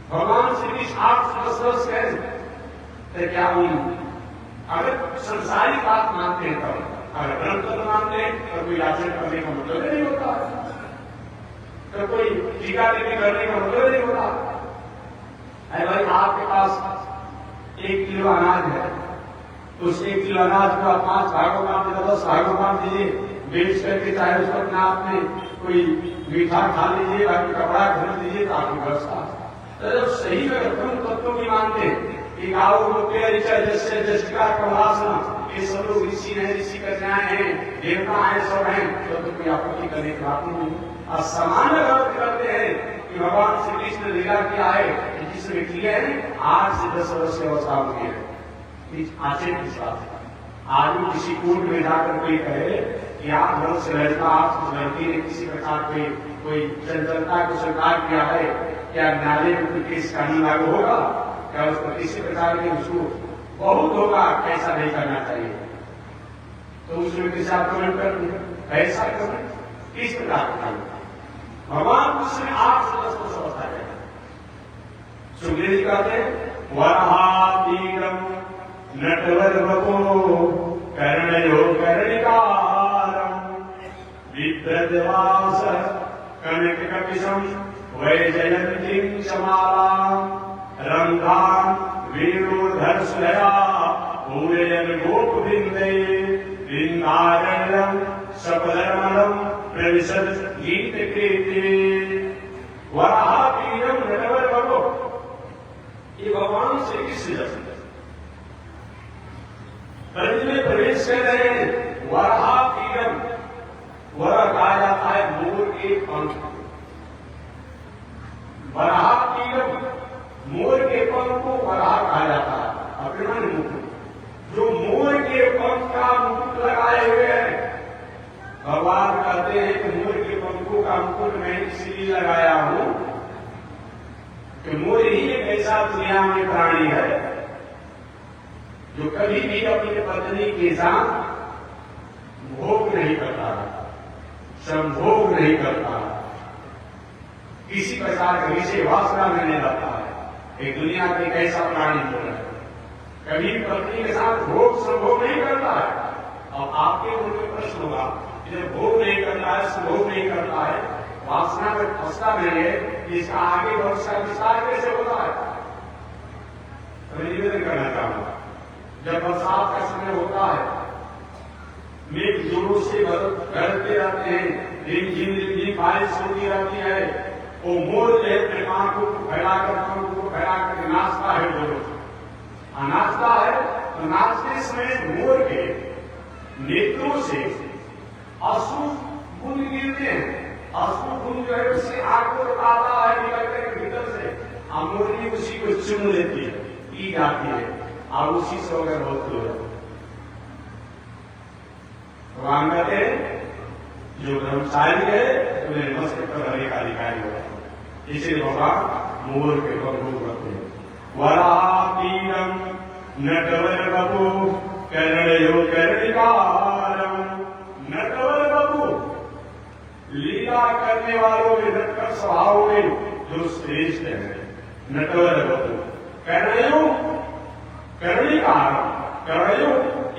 भगवान श्री कृष्ण 8 से 10 वर्ष कहे तो क्या उन अगर संसारी बात मानते हैं तब, अगर ब्रह्म तत्व मानते हैं तो कोई आचरण करने का मतलब नहीं होता, तो कोई टीका टीकी करने का मतलब नहीं होता। अरे भाई आपके पास 1 किलो अनाज है, तो उस 1 किलो अनाज को आप 5 भागों में आप 10 भागों में दीजिए, बेच करके चाहे उसको अपने आप में कोई मीठा खा लीजिए, बाकी कपड़ा खरीद लीजिए, तो आपकी व्यवस्था। तो जब सही में ब्रह्म तत्व की मानते हैं कि गाँव जैसे जस्टिका कमलासना ये सब लोग ऋषि हैं, ऋषि कन्याएं हैं, देवता हैं, सब हैं, तो कोई आपत्ति करने की बात नहीं। और सामान्य अर्थ करते हैं कि कि भगवान श्री कृष्ण लीला किया है कि जिसने किए हैं 8 से 10 वर्ष के अवस्था में किए हैं आचरण के साथ। आज भी किसी कोर्ट में जाकर कोई कहे कि 8 वर्ष से लड़का आप लड़की ने किसी प्रकार के कोई चंचलता को स्वीकार किया है, क्या न्यायालय में कोई केस कानून लागू होगा? क्या उसको किसी प्रकार के उसको बहुत होगा कैसा नहीं करना चाहिए? तो उसमें किसी आप कमेंट कर ऐसा करें किस प्रकार का भगवान उसमें 8 से 10 वर्ष अवस्था है। सुखदेव जी कहते हैं वरहातीरम नटवर बको कर्णयो कर्णिकारम विप्रदवास कनक कपिशम वैजयंतीं चमालां रंगां वीरोधर्षया पूरयन् गोपवृन्दे वृन्दारण्यं सपदरमणं प्रविशद गीतकृते। वराहपीडं नटवर बको, ये भगवान श्री कृष्ण ब्रज में प्रवेश कर रहे हैं। वराहपीडं, वरा कहा जाता है मोर के पंख। वराहपीडं, मोर के पंख को वराह कहा जाता है। अपने मन मुकुट, जो मोर के पंख का मुकुट लगाए हुए हैं, भगवान कहते हैं कि मोर के पंखों का मुकुट मैं इसलिए लगाया हूं कि मोर ही एक ऐसा दुनिया में प्राणी है जो कभी भी अपनी पत्नी के साथ भोग नहीं करता, संभोग नहीं करता, किसी प्रकार का विषय वासना में नहीं रहता है। एक दुनिया का एक ऐसा प्राणी हो रहा है, कभी पत्नी के साथ भोग संभोग नहीं करता है। अब आपके मन में प्रश्न होगा, जब भोग नहीं करता है, संभोग नहीं करता है, वासना में फंसता नहीं है, इसका आगे भविष्य का विस्तार कैसे होता है? तो मैं निवेदन करना चाहूंगा, जब बरसात का समय होता है, मेघ जोरों से गरजते रहते हैं, रिमझिम बारिश होती रहती है, वो मोर जो है अपने आंखों को फैलाकर नाचता है, जोरों से नाचता है। तो नाचते समय मोर के नेत्रों से अश्रु बूंद गिरते हैं। अश्रु बूंद जो है उससे आग को आता है निकलकर के भीतर से, और मोरनी उसी को चुम लेती है, पी जाती है, और उसी से अगर बहुत हो जाता है। भगवान कहते हैं जो ब्रह्मचारी है उन्हें मस्त पर हरे का अधिकारी होता है। इसलिए भगवान मोर के पंखों करते हैं। वराहपीडं नटवर बपु कर्णयो कर्णिकारं। नटवर बपु, लीला करने वालों में, नटवर स्वभाव में जो श्रेष्ठ है, नटवर बपु। कर्णयो कर्णिकारं, कर्णयो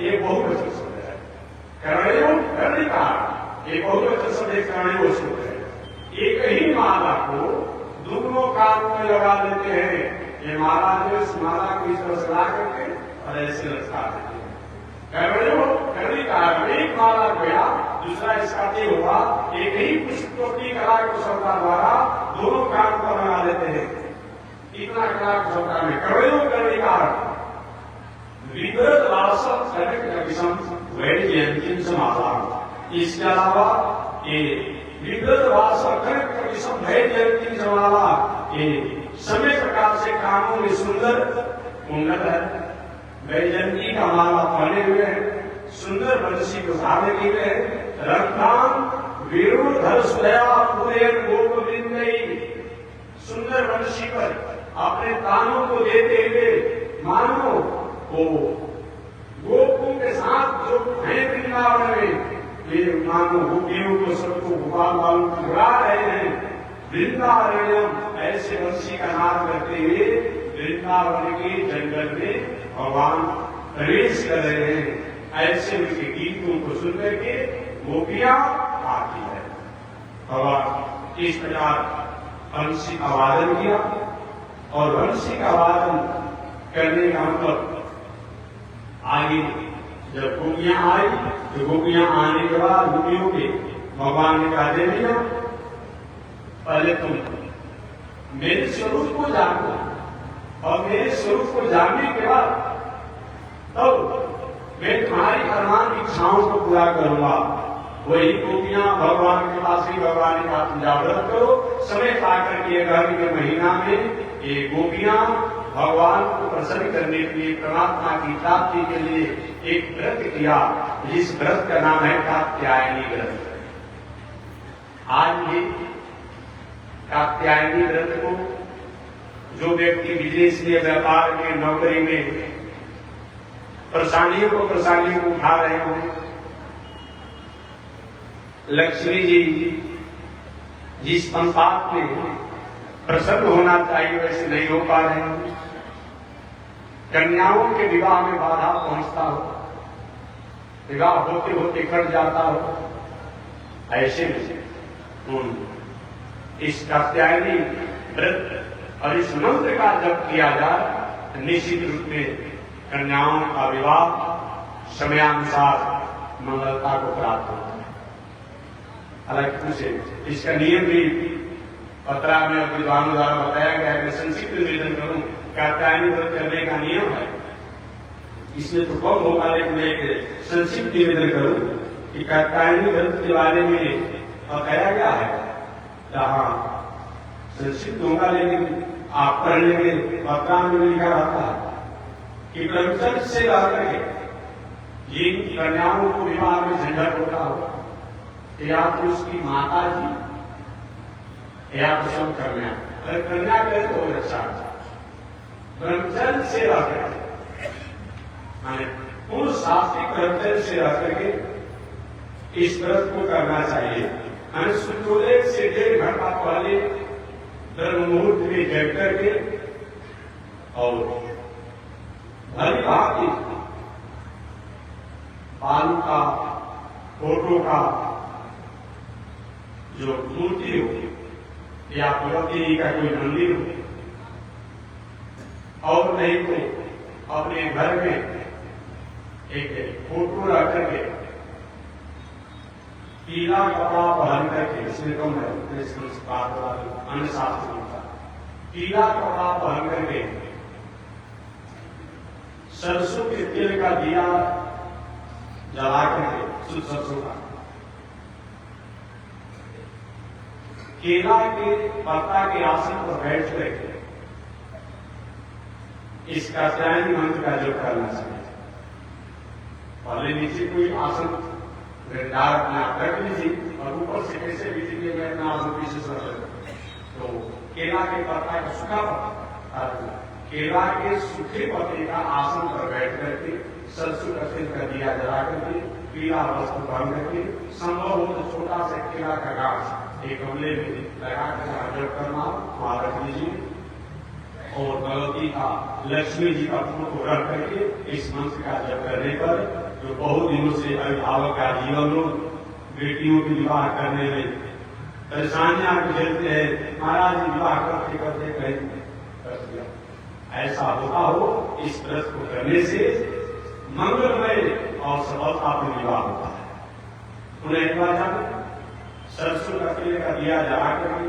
ये बहुवचन शब्द है। कर्णयो कर्णिकार ये बहुवचन शब्द है, कर्णयो शब्द है। एक ही माला को दोनों कानों में लगा देते हैं। ये माला जो इस माला को इस तरह सजा करके और ऐसे लटका देते हैं। कर्णयो कर्णिकार, एक माला गया दूसरा इसका नहीं हुआ, एक ही पुष्पोक्ति कला को शब्दा द्वारा दोनों कान पर लगा देते हैं। इतना कला को शब्दा में कर्णयो कर्णिकार विगत वासव कनक विषम वैजयंतीं समालां। इसके अलावा ये विगत वासव कनक विषम वैजयंतीं समालां, ये समय प्रकार से कानों में सुंदर कुंडल है, वैजयंती का माला पहने हुए हैं, सुंदर बंसी को धारण किए हुए हैं, रंगान वीरोधर सुया पूरयन् गोपवृन्दे। सुंदर बंसी पर अपने कानों को देते हुए मानो वो गोपों के साथ जो है वृंदावन में, ये मानो गोपियों को सबको गोपाल वालों को बुला रहे हैं। वृंदारण्यम, ऐसे बंसी का नाद करते हुए वृंदावन के जंगल में भगवान प्रवेश कर रहे हैं। ऐसे उनके गीतों को सुनकर के गोपियां आती है। भगवान इस प्रकार बंसी का वादन किया, और बंसी का वादन करने का मतलब आगे जब गोपियां आई तो गोपियां आने के बाद गोपियों के भगवान ने कहा, देवियां पहले तुम मेरे स्वरूप को जानो, और मेरे स्वरूप को जानने के बाद तब मैं तुम्हारी अरमान इच्छाओं को पूरा करूंगा। वही गोपियां भगवान के पास ही भगवान का जागृत करो। समय पाकर के गर्मी के महीना में ये गोपियां भगवान को प्रसन्न करने के लिए, परमात्मा की प्राप्ति के लिए एक व्रत किया, जिस व्रत का नाम है कात्यायनी व्रत। आज ये कात्यायनी व्रत को जो व्यक्ति विदेश में, व्यापार में, नौकरी में परेशानियों को उठा रहे हो, लक्ष्मी जी जिस संपात में प्रसन्न होना चाहिए वैसे नहीं हो पा रहे हैं, कन्याओं के विवाह में बाधा पहुंचता हो, विवाह होते होते कट जाता हो, ऐसे में इस कात्यायनी व्रत और इस मंत्र का जप किया जाए तो निश्चित रूप में कन्याओं का विवाह समयानुसार मंगलता को प्राप्त होता है। हालांकि उसे इसका नियम भी पत्रा में विद्वानों द्वारा बताया गया है। मैं संक्षिप्त निवेदन करूं, कात्यायनी व्रत करने का नियम है, इसमें तो कम होगा, लेकिन मैं एक संक्षिप्त निवेदन करूं कि कात्यायनी व्रत के बारे में बताया गया है। जहां संक्षिप्त होगा लेकिन आप पढ़ लेंगे, पत्रा में लिखा रहता है कि ब्रह्मचर्य से रह करके जिन कन्याओं को विवाह में झंझट होता हो, या तो उसकी माता जी या तो सब कन्या, अगर कन्या करे तो अच्छा, ब्रह्मचर्य से रह करके माने पूर्ण शास्त्रिक ब्रह्मचर्य से रह करके इस व्रत को करना चाहिए। सूर्योदय से 1.5 घंटा पहले ब्रह्म मुहूर्त में जग करके और भली भांति बालू का, फोटो का जो मूर्ति हो या भगवती का कोई मंदिर हो, और नहीं तो अपने घर में एक फोटो रख करके पीला कपड़ा पहन करके, इसमें कम है अन्य शास्त्रों का, पीला कपड़ा पहन करके सरसों के तेल का दिया जला करके, शुद्ध सरसों का, केला के पत्ता के आसन पर बैठ करके इस कात्यायनी मंत्र का जप करना चाहिए। पहले नीचे कोई आसन डाल अपने आप रख लीजिए और ऊपर से कैसे बीजेंगे मैं अपना आसन पीछे से, तो केला के पत्ता का सूखा पत्ता, केला के सूखे पत्ते का आसन पर बैठ करके सरसों का तेल का दिया जला करके, पीला वस्त्र पहन करके, संभव हो तो छोटा सा केला का गाछ एक गमले में लगा कर जप करना, वहां रख लीजिए और भगवती का, लक्ष्मी जी का फोटो रख करके इस मंत्र का जप करने पर जो बहुत दिनों से अभिभावक का जीवन में बेटियों के विवाह करने में परेशानियां झेलते हैं, महाराज विवाह करते करते कहीं कर दिया, ऐसा होता हो, इस व्रत को करने से मंगलमय और सफलतापूर्ण विवाह होता है। उन्हें एक बार जाकर सरसों का केले का दिया जला करके,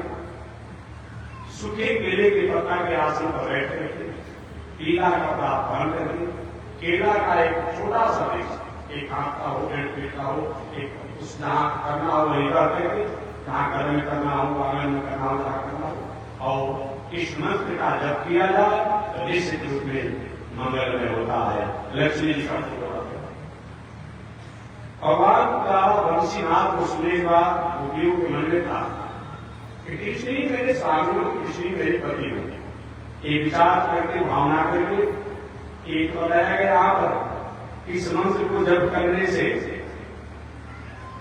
सूखे केले के पत्ता के आसन पर बैठ करके, पीला कपड़ा पहन करके, केला का एक छोटा सा पीस, एक हाथ का हो, 1.5 फीट का हो, एक उस जहां करना हो वही कर करके, जहां घर में करना हो, आंगन में करना हो, जहां करना हो, और इस मंत्र का जप किया जाए तो निश्चित रूप में मंगल में होता है। लक्ष्मी जी का भगवान का वंशीनाथ को सुने के बाद गोपियों के मन में था कि कृष्ण ही मेरे स्वामी हो, कृष्ण ही मेरे पति हो। ये विचार करके, भावना करके एक बताया गया यहाँ पर, इस मंत्र को जप करने से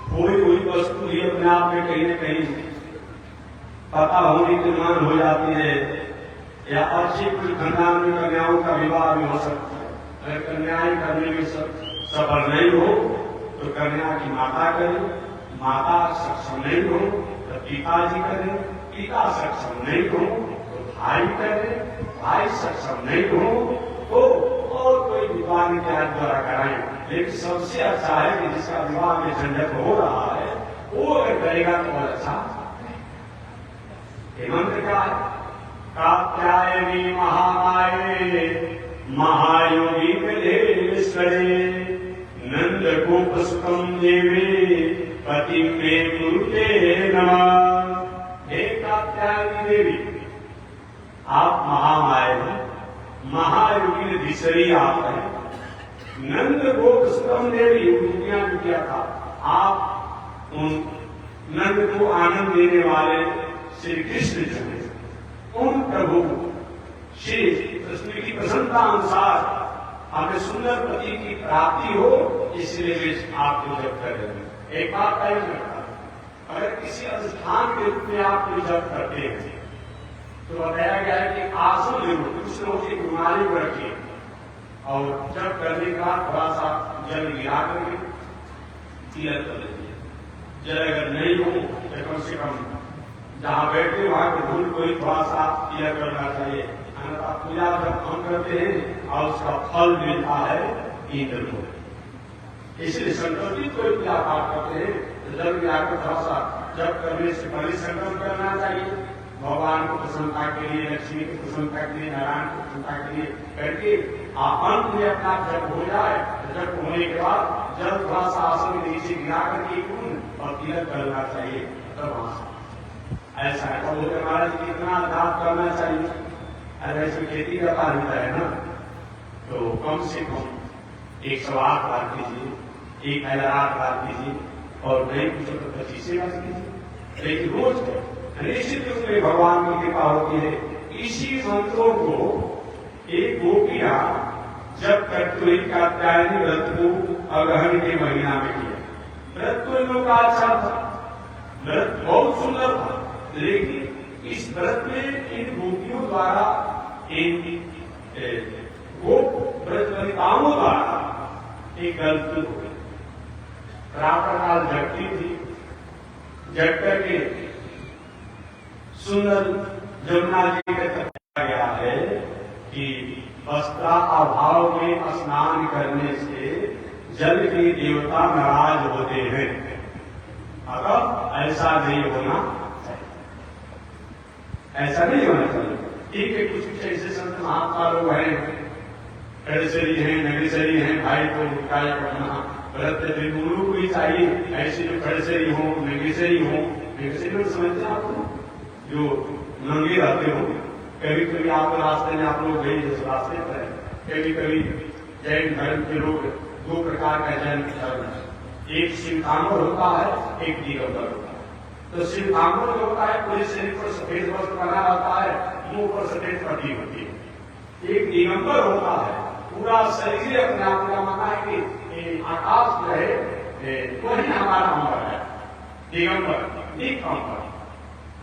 कोई कोई वस्तु भी अपने आप में कहीं न कहीं पता होने के मान हो जाती है, या अच्छी कुछ खानदान में कन्याओं का विवाह भी हो सकता है। अगर कन्याएं करने में सफल नहीं हो तो कन्या की माता करे, माता सक्षम नहीं हो तो पिताजी करे, पिता सक्षम नहीं हो तो भाई करे, भाई सक्षम नहीं हो तो और कोई विद्वान के द्वारा कराएं। लेकिन सबसे अच्छा है कि जिसका विवाह में झंझट हो रहा है वो अगर करेगा तो बहुत अच्छा है। मंत्र का कात्यायनी महामाये महायोगी कलेश्वरे नंद गोप सुतम देवे मे कुरुते नमः। हे कात्यायनी देवी, आप महामाया हैं, महायोगी दिशरी आप हैं। नंद गोप सुतम देवी दुनिया में किया था, आप उन नंद को आनंद देने वाले श्री कृष्ण जो है, उन प्रभु श्री कृष्ण की प्रसन्नता अनुसार हमें सुंदर पति की प्राप्ति हो, इसलिए वे आपको जप कर रहे हैं। एक बात तय करता, अगर किसी अनुष्ठान के रूप में आप कोई जप करते हैं तो बताया गया है कि आसन जरूर कुछ लोग की बीमारी को रखिए और जप करने के बाद थोड़ा सा जल गिरा करके तिलक कर लीजिए। जल अगर नहीं हो तो कम से कम जहां बैठे वहां के धूल कोई थोड़ा सा तिलक करना चाहिए। पूजा जब हम करते हैं और उसका फल मिलता है इंद्र को, इसलिए संकल्पित कोई पूजा पाठ करते हैं तो जल गिराकर थोड़ा सा जप करने से पहले संकल्प करना चाहिए, भगवान को प्रसन्नता के लिए, लक्ष्मी की प्रसन्नता के लिए, नारायण की प्रसन्नता के लिए करके अंत में अपना जप हो जाए। जप होने के बाद जल थोड़ा सा आसन के नीचे गिरा करके और तिलक करना चाहिए। तब वहां ऐसा है तो बोलते महाराज कितना दान करना चाहिए। अरे ऐसे खेती का कार्य होता है ना, तो कम से कम 108 बार कीजिए, 1000 बार कीजिए और नहीं कुछ तो 25 बार कीजिए, लेकिन रोज निश्चित रूप में भगवान की कृपा होती है। इसी मंत्रों को एक गोपिया जब करते हुए कात्यायनी व्रत को अगहन के महीना में किया। व्रत तो इन लोग का अच्छा था, व्रत बहुत सुंदर था, लेकिन इस व्रत में इन गोपियों द्वारा, इन गोप व्रतवनिताओं द्वारा एक गलती हो गई। प्रातःकाल जगती थी, जग करके सुंदर जमुना जी का कहा गया है कि वस्त्रा अभाव में स्नान करने से जल के देवता नाराज होते हैं। अगर ऐसा नहीं होना चाहिए, ऐसा नहीं होना चाहिए। ठीक है, कुछ ऐसे संत महात्मा लोग हैं, कड़सरी हैं, नगरीसरी हैं, भाई को उनका करना व्रत त्रिगुरु को ही चाहिए। ऐसे जो कड़सरी हो, नगरीसरी हो, नगरीसरी लोग समझते हैं आपको, जो नंगे रहते हो। कभी कभी आप रास्ते में आप लोग गए जिस रास्ते पर, कभी कभी जैन धर्म के लोग 2 प्रकार का जैन धर्म है, एक श्वेतांबर होता है, एक दिगंबर होता है। तो श्वेतांबर जो होता है पूरे शरीर पर सफेद वस्त्र बना रहता है, मुंह पर सफेद पट्टी होती है। एक दिगंबर होता है, पूरा शरीर अपने आप का माना है कि आकाश जो है वही हमारा अंबर है। दिगंबर, दिगंबर,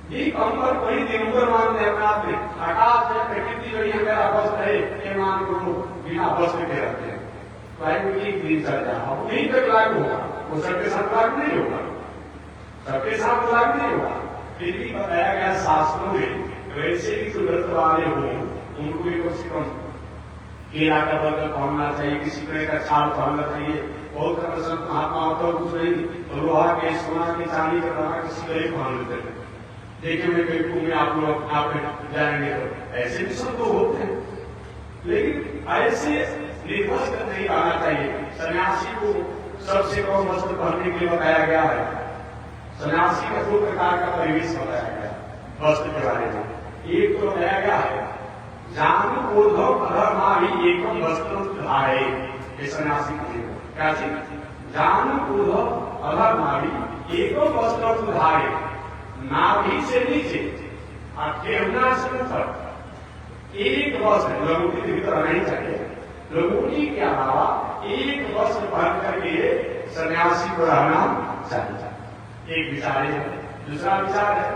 दिगंबर कोई दिगंबर मानते अपने आप में। आकाश है, प्रकृति जो है मेरा वस्त्र है, ये मान को बिना वस्त्र के रहते हैं। एक दिन चल जाए नहीं तक लागू होगा, वो सबके साथ लागू नहीं होगा, सबके साथ लागू नहीं होगा। फिर भी बताया गया शास्त्रों में वैसे भी जो व्रत वाले हो उनको भी कम से कम केला का बर्गर पहनना चाहिए, किसी तरह का छाल पहनना चाहिए। बहुत प्रसन्न महात्मा होता है कुछ नहीं, लोहा के, सोना के, चांदी का बना किसी तरह पहन लेते हैं। देखिए मैं कहीं में आप लोग आप जाएंगे तो ऐसे भी सब तो होते हैं, लेकिन ऐसे निर्वस्त्र नहीं रहना चाहिए। सन्यासी को सबसे कम वस्त्र पहनने के लिए बताया गया है। सन्यासी का 2 प्रकार का परिवेश बताया गया है वस्त्र के बारे में। एक तो बताया गया है जानु उद्धव अधर्माही एकम वस्त्र धारे, ये सन्यासी के लिए क्या चीज, जानु उद्धव अधर्माही एकम वस्त्र धारे, नाभि से नीचे और ठेहुना से ऊपर एक वस्त्र, लंगोटी के भीतर नहीं चाहिए, लंगोटी के अलावा एक वस्त्र पहन करके सन्यासी को रहना चाहिए। एक विचार है। दूसरा विचार है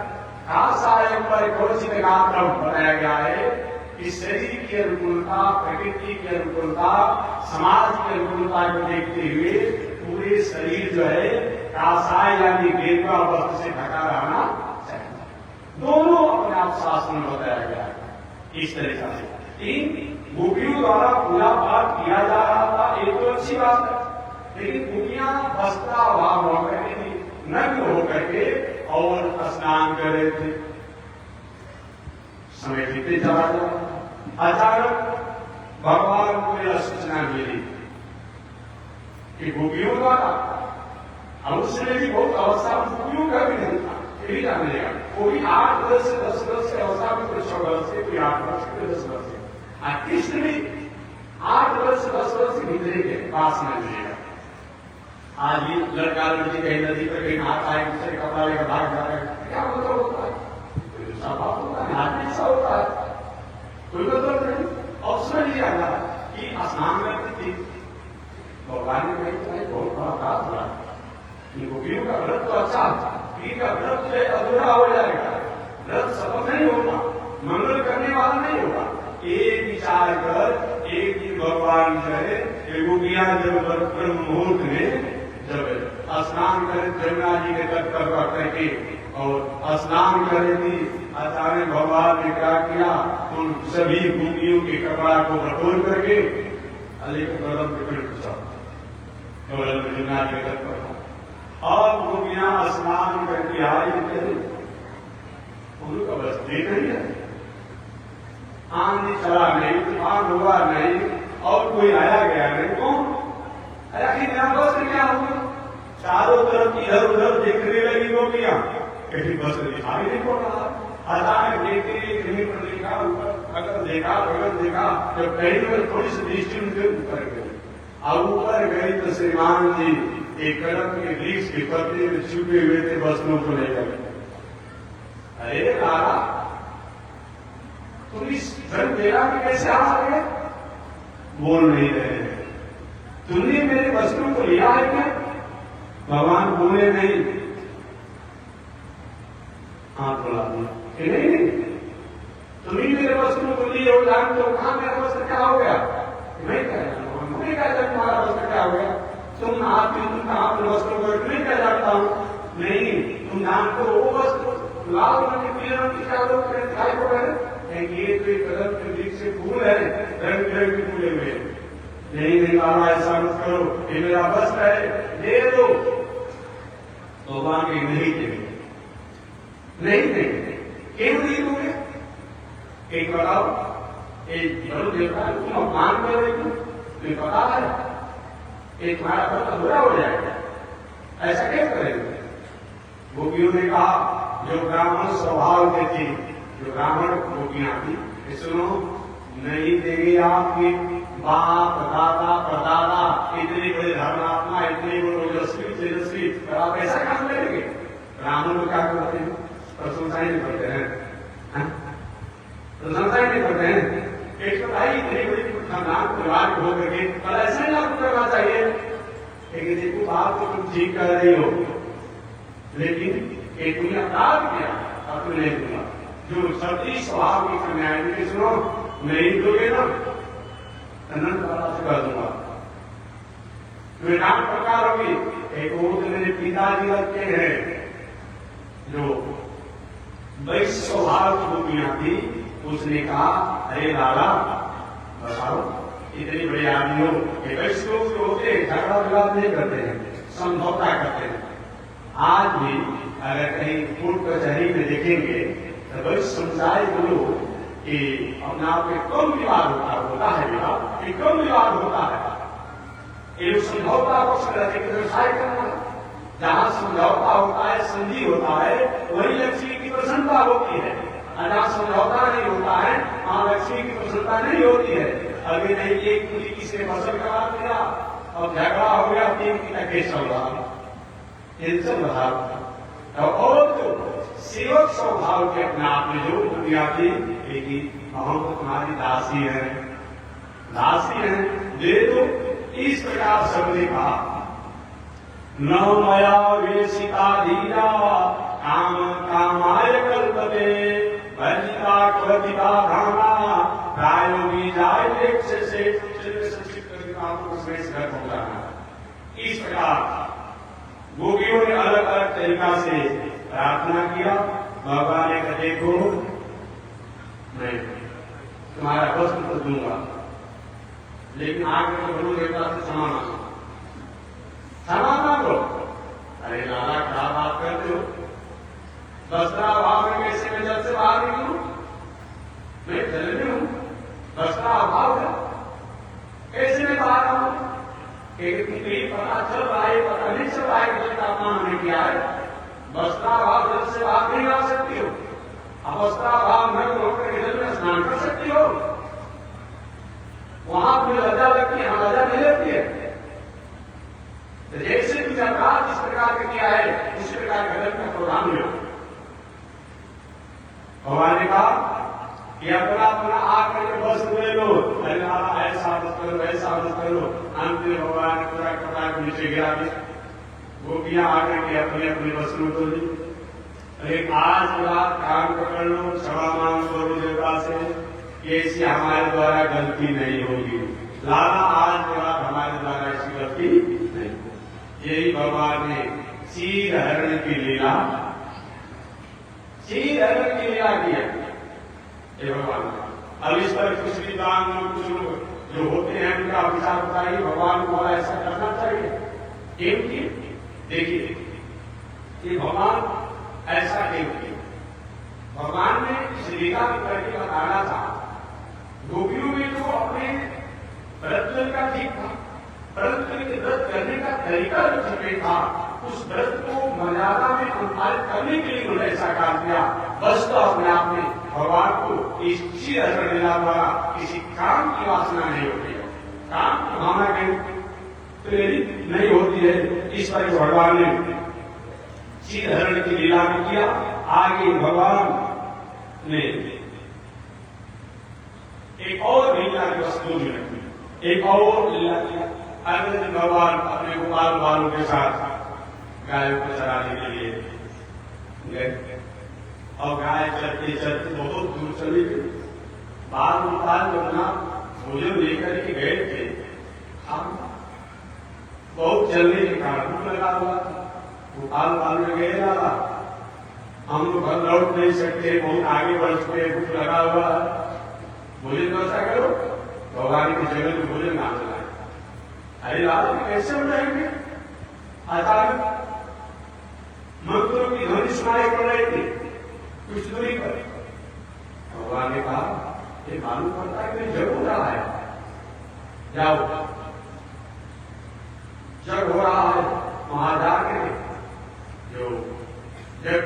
कासायम पर कौशिक गात्रम, बताया गया है कि शरीर की अनुकूलता, प्रकृति की अनुकूलता, समाज की अनुकूलता को देखते हुए पूरे शरीर जो है कासाय यानी गेरुआ वस्त्र से ढका रहना चाहिए। दोनों अपने आप शास्त्र में बताया गया है। इस तरीके से इन गोपियों द्वारा पूजा पाठ किया जा रहा था, एक तो अच्छी बात है, लेकिन गोपियां वस्त्राभाव होकर के नग्न होकर के और स्नान कर रहे थे। समय बीते चला गया। अचानक भगवान को यह सूचना मिली कि गोपियों द्वारा अब उसने भी बहुत अवस्था क्यों का भी नहीं था, ये भी जान लेगा। कोई 8 वर्ष से 10 वर्ष की अवस्था में, कोई 6 वर्ष से, कोई 8 वर्ष से, कोई 10 वर्ष से। कृष्ण भी 8 वर्ष से 10 वर्ष के भीतर के पास में मिलेगा। आज ये लड़का लड़की कहीं नदी पर कहीं नहाता है, दूसरे कपड़ा लेकर भाग जाता है, क्या मतलब होता है? कोई दूसरा बात होता है, आदमी ऐसा होता है, कोई मतलब नहीं। और उसमें लिया गया कि स्नान करती थी, भगवान ने कही बहुत बड़ा बात हुआ, गोपियों का व्रत तो अच्छा था, पीर का व्रत जो है अधूरा हो जाएगा, व्रत सफल नहीं होगा, मंगल करने वाला नहीं होगा। एक विचार कर, एक दिन भगवान करे, गोपियां जब ब्रह्म मुहूर्त में जब स्नान करें जमुना जी के तट पर करके और स्नान करे थी, अचानक भगवान ने क्या किया, उन सभी गोपियों के कपड़ा को बटोर करके गौरव जमुना जी के तट पर और गोपियां स्नान करके आई थे, उनका बस देख रही है, आंधी चला नहीं, तूफान हुआ नहीं, और कोई आया गया नहीं। कौन आखिर यहाँ बस क्या हुआ? चारों तरफ इधर उधर देखने लगी गोपियां, कहीं बस दिखाई नहीं पड़ रहा। अचानक देखते कहीं पर देखा, ऊपर अगर देखा बगल देखा, जब कहीं पर थोड़ी सी दृष्टि उनके ऊपर गई, अब ऊपर गई तो श्रीमान जी एक कदम के वृक्ष के पत्ते में छुपे हुए थे, वस्त्रों को लेकर। अरे लाला, तुम इस धन मेला में कैसे आ गए? बोल नहीं रहे हैं। तुमने मेरे वस्त्रों को लिया है क्या? भगवान बोले नहीं। हाँ बोला नहीं नहीं, तुम्ही मेरे वस्त्रों को लिए हो, जानते हो कहां मेरा वस्त्र क्या हो गया? नहीं कह मुझे क्या जानता तुम्हारा वस्त्र क्या हो गया? तुम आती तुम कहां अपने वस्त्रों को नहीं क्या जानता हूं? नहीं, तुम जानते हो वो वस्त्र लाल रंग के पीले रंग की चादर दिखाई पड़ रहे हैं, ये तो एक कदम के वृक्ष से फूल है, रंग बिरंग के फूले हुए। नहीं नहीं बाबा ऐसा मत करो, ये मेरा वस्त्र है, दे दो। भगवान के नहीं देंगे, नहीं देंगे। क्यों नहीं दोगे? एक बताओ, एक बड़ो देवता है, तुम अपमान कर रहे हो, तुम्हें पता है एक तुम्हारा व्रत अधूरा हो जाएगा, ऐसा कैसे करेंगे? गोपियों ने कहा, जो ब्राह्मण स्वभाव के थे, जो ब्राह्मण गोपियां थी, सुनो नहीं देंगे आपके बाप दादा परदादा इतने बड़े धर्मात्मा, इतने बड़े ओजस्वी तेजस्वी, आप ऐसा काम करेंगे? ब्राह्मण को क्या करते हैं? प्रशंसाएं नहीं करते हैं, प्रशंसाएं नहीं करते हैं। एक तो भाई इतनी बड़ी खानदान परिवार को होकर के पर ऐसा ही लागू करना चाहिए। लेकिन देखो बात तो तुम ठीक कर रही हो, लेकिन एक तुमने अपराध किया और तुम नहीं दूंगा। जो सती स्वभाव की कन्याएं की सुनो, नहीं दोगे ना अनंत वाला से कर दूंगा, तुम्हें नाम प्रकार होगी। एक वो तो मेरे पिताजी रखते हैं, जो वैश्य स्वभाव की गोपियां थी, उसने कहा अरे लाला बताओ, इतने बड़े आदमी हो, वैश्य लोग जो होते हैं झगड़ा विवाद नहीं करते हैं, समझौता करते हैं। आज भी अगर कहीं कोर्ट कचहरी में देखेंगे तो वैश्य समुदाय के लोग कि अपने आप में कम विवाद होता है, विवाद ये कम विवाद होता है, ये समझौता पक्ष रहते कि व्यवसाय करना, जहां समझौता होता है, संधि होता है, वही लक्ष्मी की प्रसन्नता होती है। जहां समझौता नहीं होता है, वहां लक्ष्मी की प्रसन्नता नहीं होती है। अभी नहीं एक पूरी किसी ने फसल करा दिया और झगड़ा हो गया, 3 की केस चल रहा, ये चल रहा। और तो सेवक स्वभाव के अपने आप में जो दुनिया थी, हम तो तुम्हारी दासी है, दासी है, दे दो। इस प्रकार सबने कहा, न मया वेशिता धीरा काम कामाय कल्पते भजिता क्वथिता धामा प्रायो बीजाय से घर पहुंचाना। इस प्रकार गोपियों ने अलग अलग तरीका से प्रार्थना किया। भगवान ने कहा देखो मैं तुम्हारा वस्त्र तो दूंगा, लेकिन आगे तो गुरु देवता से क्षमा मांगो, क्षमा मांगो। अरे लाला क्या बात करते हो? वस्त्राभाव में कैसे मैं जल से बाहर निकलूं? मैं जल में हूं, वस्त्राभाव है, कैसे मैं बाहर आऊं? पता चल रहा है, पता नहीं चल रहा है कि तापमान हमने किया है। वस्त्राभाव जल से बाहर नहीं आ सकती हो, अवस्त्राभाव नग्न होकर के जल में स्नान कर सकती हो। वहां तुम्हें लज्जा लगती है, हम लज्जा नहीं लगती है। तो जैसे तुझे अपराध जिस प्रकार का किया है उसी प्रकार का गलत का प्रोग्राम लो। भगवान ने कहा कि अपना अपना आकर के वस्त्र ले लो, अरे बाबा ऐसा मत करो, ऐसा मत करो। अंत में भगवान ने पूरा कपड़ा को नीचे गिरा दिया। गोपियां आकर के अपने अपने वस्त्र को ली। अरे आज रात काम पकड़ लो, क्षमा मांग करो देवता से कि ऐसी हमारे द्वारा गलती नहीं होगी। लाला आज रात हमारे द्वारा ऐसी गलती नहीं होगी। यही भगवान ने चीर हरण की लीला, चीर हरण की लीला की है ये भगवान। अब इस पर कुछ विद्वान लोग, कुछ लोग जो होते हैं उनका विचार बताइए भगवान को ऐसा करना चाहिए क्योंकि देखिए ये भगवान ऐसा क्यों किया। भगवान ने इस लीला को करके बताना था। गोपियों में तो अपने व्रत का ठीक था, परंतु इनके व्रत करने का तरीका जो ठीक था, उस व्रत को मर्यादा में अनुपालित करने के लिए उन्होंने ऐसा काम किया। बस तो अपने आप में भगवान को इस चीर हरण लीला द्वारा किसी काम की वासना नहीं होती है, काम की भावना कहीं प्रेरित नहीं होती है। इस पर भगवान ने चीर हरण की लीला में किया। आगे भगवान ने एक और लीला की वस्तु में रखी, एक और लीला किया। अगले दिन भगवान अपने गोपाल बालों के साथ गायों को चराने के लिए गए और गाय चलते चलते बहुत दूर चली गई। बाल गोपाल अपना भोजन लेकर के गए थे, बहुत चलने के कारण भूख लगा हुआ था। गोपाल बाल में गए डाला, हम लोग घर लौट नहीं सकते, बहुत आगे बढ़ चुके, भूख लगा हुआ है, भोजन व्यवस्था करो। भगवान की जगह में भोजन ना चलाए। अरे लाल कैसे बनाएंगे? अचानक मंत्रों की ध्वनि सुनाई पड़ रही थी कुछ दूरी पर। भगवान ने कहा ये मालूम पड़ता है कि जग हो रहा है, जाओ जग हो रहा है, वहां जाकर जो जग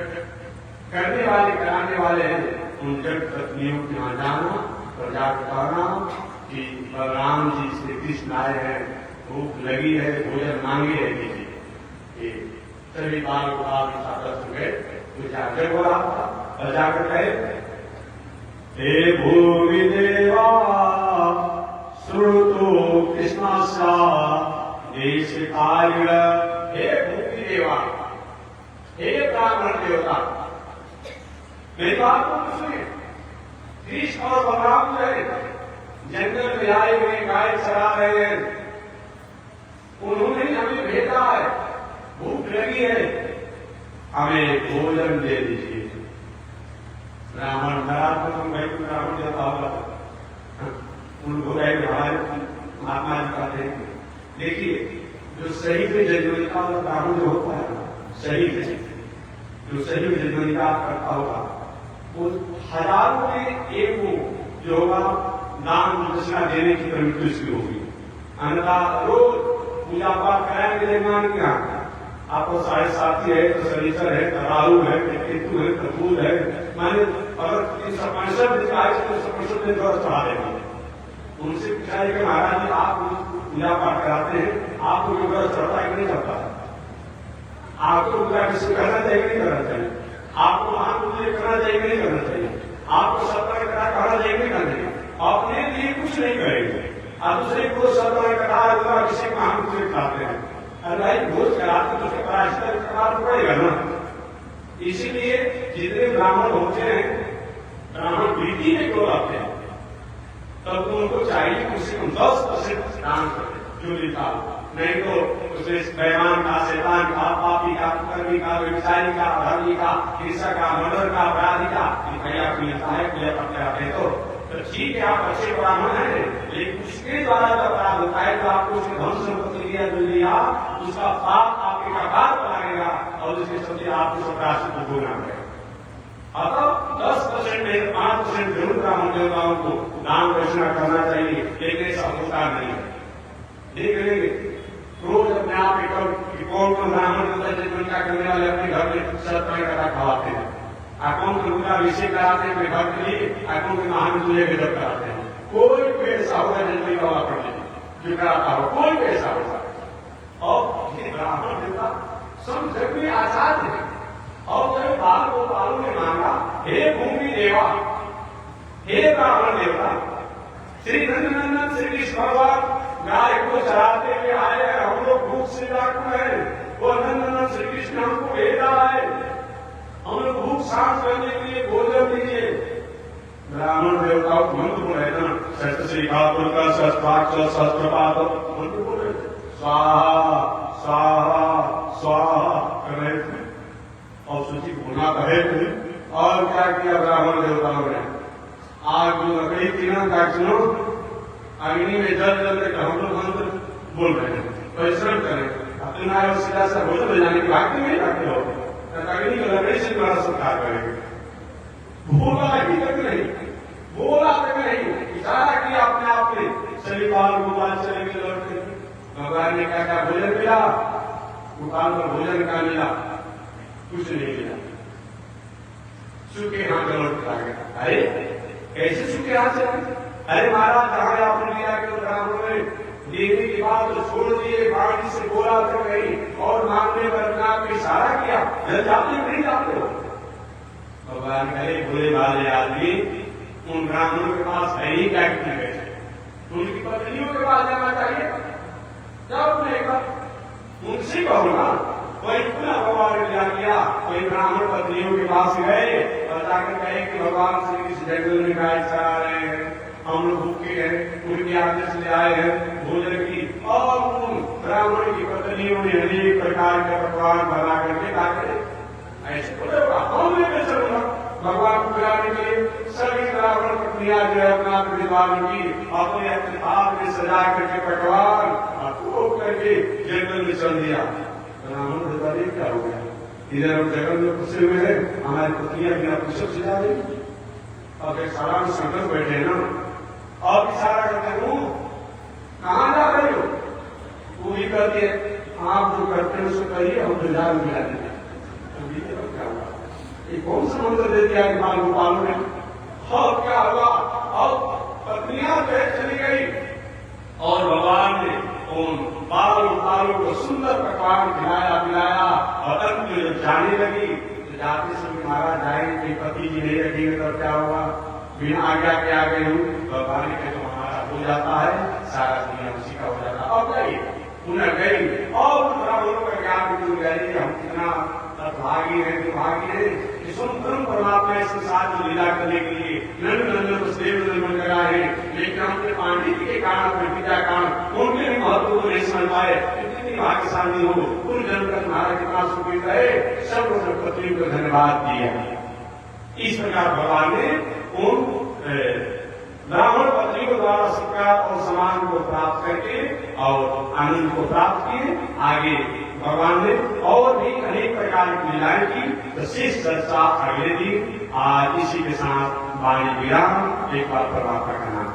करने वाले कराने वाले हैं उन जग पत्नियों के यहाँ जाना और जाकर कहना कि बलराम जी श्री कृष्ण आए हैं, भूख लगी है, भोजन मांगे है दीजिए। सभी बाल गोपाल गए तो जाकर हो रहा था और जाकर कहे हे भूमि देवा श्रुतो कृष्णास्या देश कार्य। हे भूमि देवा, हे ब्राह्मण देवता, मेरी बात को सुनिए। कृष्ण और बलराम जो है जंगल में आए हुए गाय चरा रहे हैं, उन्होंने हमें भेजा है, भूख लगी है, हमें भोजन दे दीजिए। ब्राह्मण नाराज तो भाई को ब्राह्मण देता होगा, उनको भाई हमारे महात्मा जी कहते हैं। देखिए जो सही में जन्मनिका वाला ब्राह्मण जो होता है, सही में जो सही में जन्मनिका करता होगा, वो हजारों में एक को जो होगा दान दक्षिणा देने की प्रवृत्ति उसकी होगी। अन्यथा रोज पूजा पाठ कराएंगे निर्माण क्या, आपको साढ़े साथी है, तो शनिचर है, राहु है, केतु है, कपूर है, माने अगर 365 दिन का 365 दिन और चढ़ा देंगे। उनसे पूछा कि महाराज जी आप पूजा पाठ कराते हैं, आपको योगा चढ़ता है कि नहीं चढ़ता? आपको पूजा किसी करना चाहिए कि नहीं करना चाहिए? आपको महान पूजा करना चाहिए कि नहीं करना चाहिए? आपको सत्तर कथा कहना चाहिए कि नहीं करना चाहिए? अपने लिए कुछ नहीं करेंगे, आप दूसरे को सत्तर कथा किसी महान पूजा कराते हैं। भाई भोज कराते तो उसके प्रायश्चित करना पड़ेगा ना। इसीलिए जितने ब्राह्मण होते हैं, ब्राह्मण प्रीति में क्यों आते हैं, तब तो उनको चाहिए कि उससे 10% दान करें जो लिखा, नहीं तो उसे बेईमान का, शैतान का, पापी का, कुकर्मी का, व्यभिचारी का, अधर्मी का, हिंसा का, मर्डर का, अपराधी का भैया मिलता है, पूजा करते आते तो ठीक है आप अच्छे ब्राह्मण हैं, लेकिन उसके द्वारा जो अपराध होता है तो आपको उसके धन संपत्ति दिया जो लिया उसका पाप आपके कपार पर लगेगा और उसके चलते आपको सब राशि को भोगना पड़ेगा। अतः 10% नहीं 5% जरूर ब्राह्मण देवताओं को दान दक्षिणा करना चाहिए, लेकिन ऐसा होता नहीं है। देख लेंगे कि कौन कौन ब्राह्मण होता है जिसमें क्या करने वाले अपने घर में सत्य कथा खवाते हैं, कौन कौन का अभिषेक कराते हैं अपने घर के लिए, कौन कौन महान पूजा विधि कराते हैं। कोई भी ऐसा होगा जिसमें गवा पड़ने जो कराता हो, कोई भी ऐसा होगा। और ये ब्राह्मण देवता सब जग में आजाद है। और जब बाल गोपालों ने मांगा, हे भूमि देवा, हे ब्राह्मण देवता, श्री नंदनंदन श्री कृष्ण भगवान गाय को चराते हुए आए हैं, हम लोग भूख से व्याकुल हैं, वो नंदनंदन श्री कृष्ण हमको भेजा है, हम लोग भूख शांत करने के लिए भोजन दीजिए। ब्राह्मण देवता मंत्र बोल रहे ना, शस्त्र श्रीकापुर का शस्त्राक्ष शस्त्रपात मंत्र बोल रहे थे, स्वाहा स्वाहा स्वाहा कर रहे थे और सूची भुना कहे थे। और क्या किया ब्राह्मण देवताओं ने, आग जो लकड़ी थी ना काटनो, अग्नि में जल जल के हम लोग मंत्र बोल रहे हैं, परिश्रम करें, अपना और सीधा सा भोजन हो जाने की भाग्य में जाते हो, अग्नि को लकड़ी से बड़ा सुधार करेंगे। बोला ही तक नहीं, बोला तक नहीं, इशारा किया अपने आप में, चली बाल गोपाल चले गए लौट के। भगवान ने क्या कहा, भोजन मिला, गोपाल को भोजन का मिला, कुछ नहीं मिला, सूखे हाथ लौट आ गया। अरे कैसे सूखे हाथ से? अरे महाराज जहां आपने लिया कि ब्राह्मण ने देने की बात तो छोड़ दिए, बाणी से बोला तक नहीं और मांगने पर अपना को इशारा किया, जाते नहीं जाते हो। भगवान कहे भोले भाले आदमी उन ब्राह्मणों के पास है ही क्या कितने गए, उनकी पत्नियों के पास जाना चाहिए। जब मैं उनसे कहूंगा वही पुनः भगवान ने क्या किया, वही ब्राह्मण पत्नियों के पास गए और जाकर कहे कि भगवान श्री कृष्ण जंगल में गाय चरा रहे हैं, हम लोग भूखे हैं, उनके आदेश ले आए हैं भोजन की। और उन ब्राह्मण की पत्नियों ने अनेक प्रकार के पकवान बना करके खाते। ऐसे बोले हम लेकर चलूंगा भगवान को खिलाने के लिए। सभी ब्राह्मण पत्नियां जो है अपना प्रतिपालन की अपने अपने हाथ में सजा करके पकवान और करके जंगल में चल दिया। ब्राह्मण बताइए क्या हो गया, इधर हम जंगल में फंसे हुए हैं, हमारी पत्नियां बिना पुष्प सजा रही। अब एक सारा संकट बैठे हैं ना, और इशारा करते हूँ कहाँ जा रहे हो, पूरी करती है, आप जो करते हैं उसको कहिए, हम तो जा मिला देंगे। कौन सा मंत्र दे दिया बाल गोपालों ने? और क्या हुआ, और पत्नियां जो चली गई और भगवान ने उन बाल गोपालों को सुंदर पकवान खिलाया पिलाया और अंत में जब जाने लगी तो जाते समय महाराज जाएंगे, पति जी नहीं रखेंगे तो क्या होगा, बिना आज्ञा के आ गई हूँ, भगवान ने कहा हमारा हो जाता है, सारा दुनिया उसी का हो जाता है। और गई पुनः गई और ब्राह्मणों का ज्ञान मिल गई, हम कितना भागी है, दुर्भागी है, स्वयं परमात्मा इसके साथ लीला करने के लिए नंदनंदन देव निर्माण करा है, लेकिन अपने पांडित्य के कारण, अपने पिता कारण उनके भी महत्व को नहीं समझ पाए। इतनी भाग्यशाली हो, पूर्व जन्म का तुम्हारा कितना सुखित रहे, सब पत्नी को धन्यवाद दिया। इस प्रकार भगवान ने उन ब्राह्मण पत्नियों द्वारा सत्कार और सम्मान को प्राप्त करके और आनंद को प्राप्त किए। आगे भगवान ने और भी अनेक प्रकार की लीलाएं की, तो शेष चर्चा अगले दिन। आज इसी के साथ वाणी विराम। एक बार परमात्मा का नाम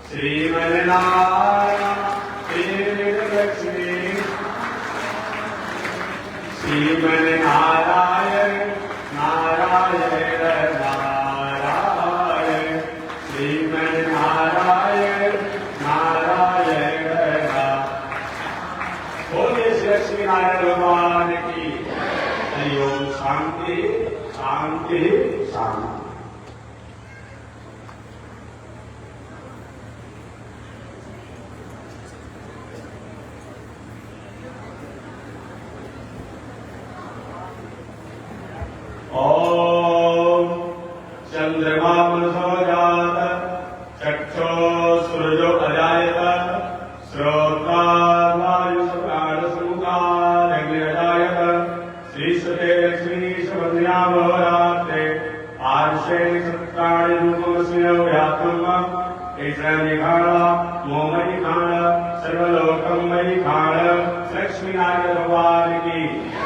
श्रीमन्नारायण श्रीलक्ष्मी श्रीमन्नारायण नारायण नारायण श्रीमन्नारायण नारायण बोलिए श्री लक्ष्मी नारायण भगवान की हरि ओम। शांति शांति शांति। ओम चंद्रमा मनसो जात चक्षो सूरजो अजायत श्रोता वायु प्राण समुदायत श्रीसते लक्ष्मी सुभद्रा भवरात्रे आर्षे सत्कारि रूपमस्मिन् व्यात्मम् ईश्वरनि खाण मोमनि खाण सर्वलोकं मयि खाण। लक्ष्मी नारायण भगवान की,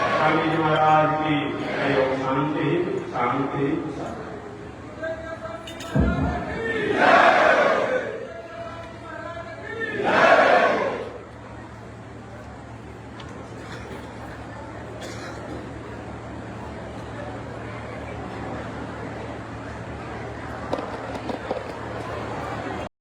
स्वामी जी महाराज की। शांति शांति।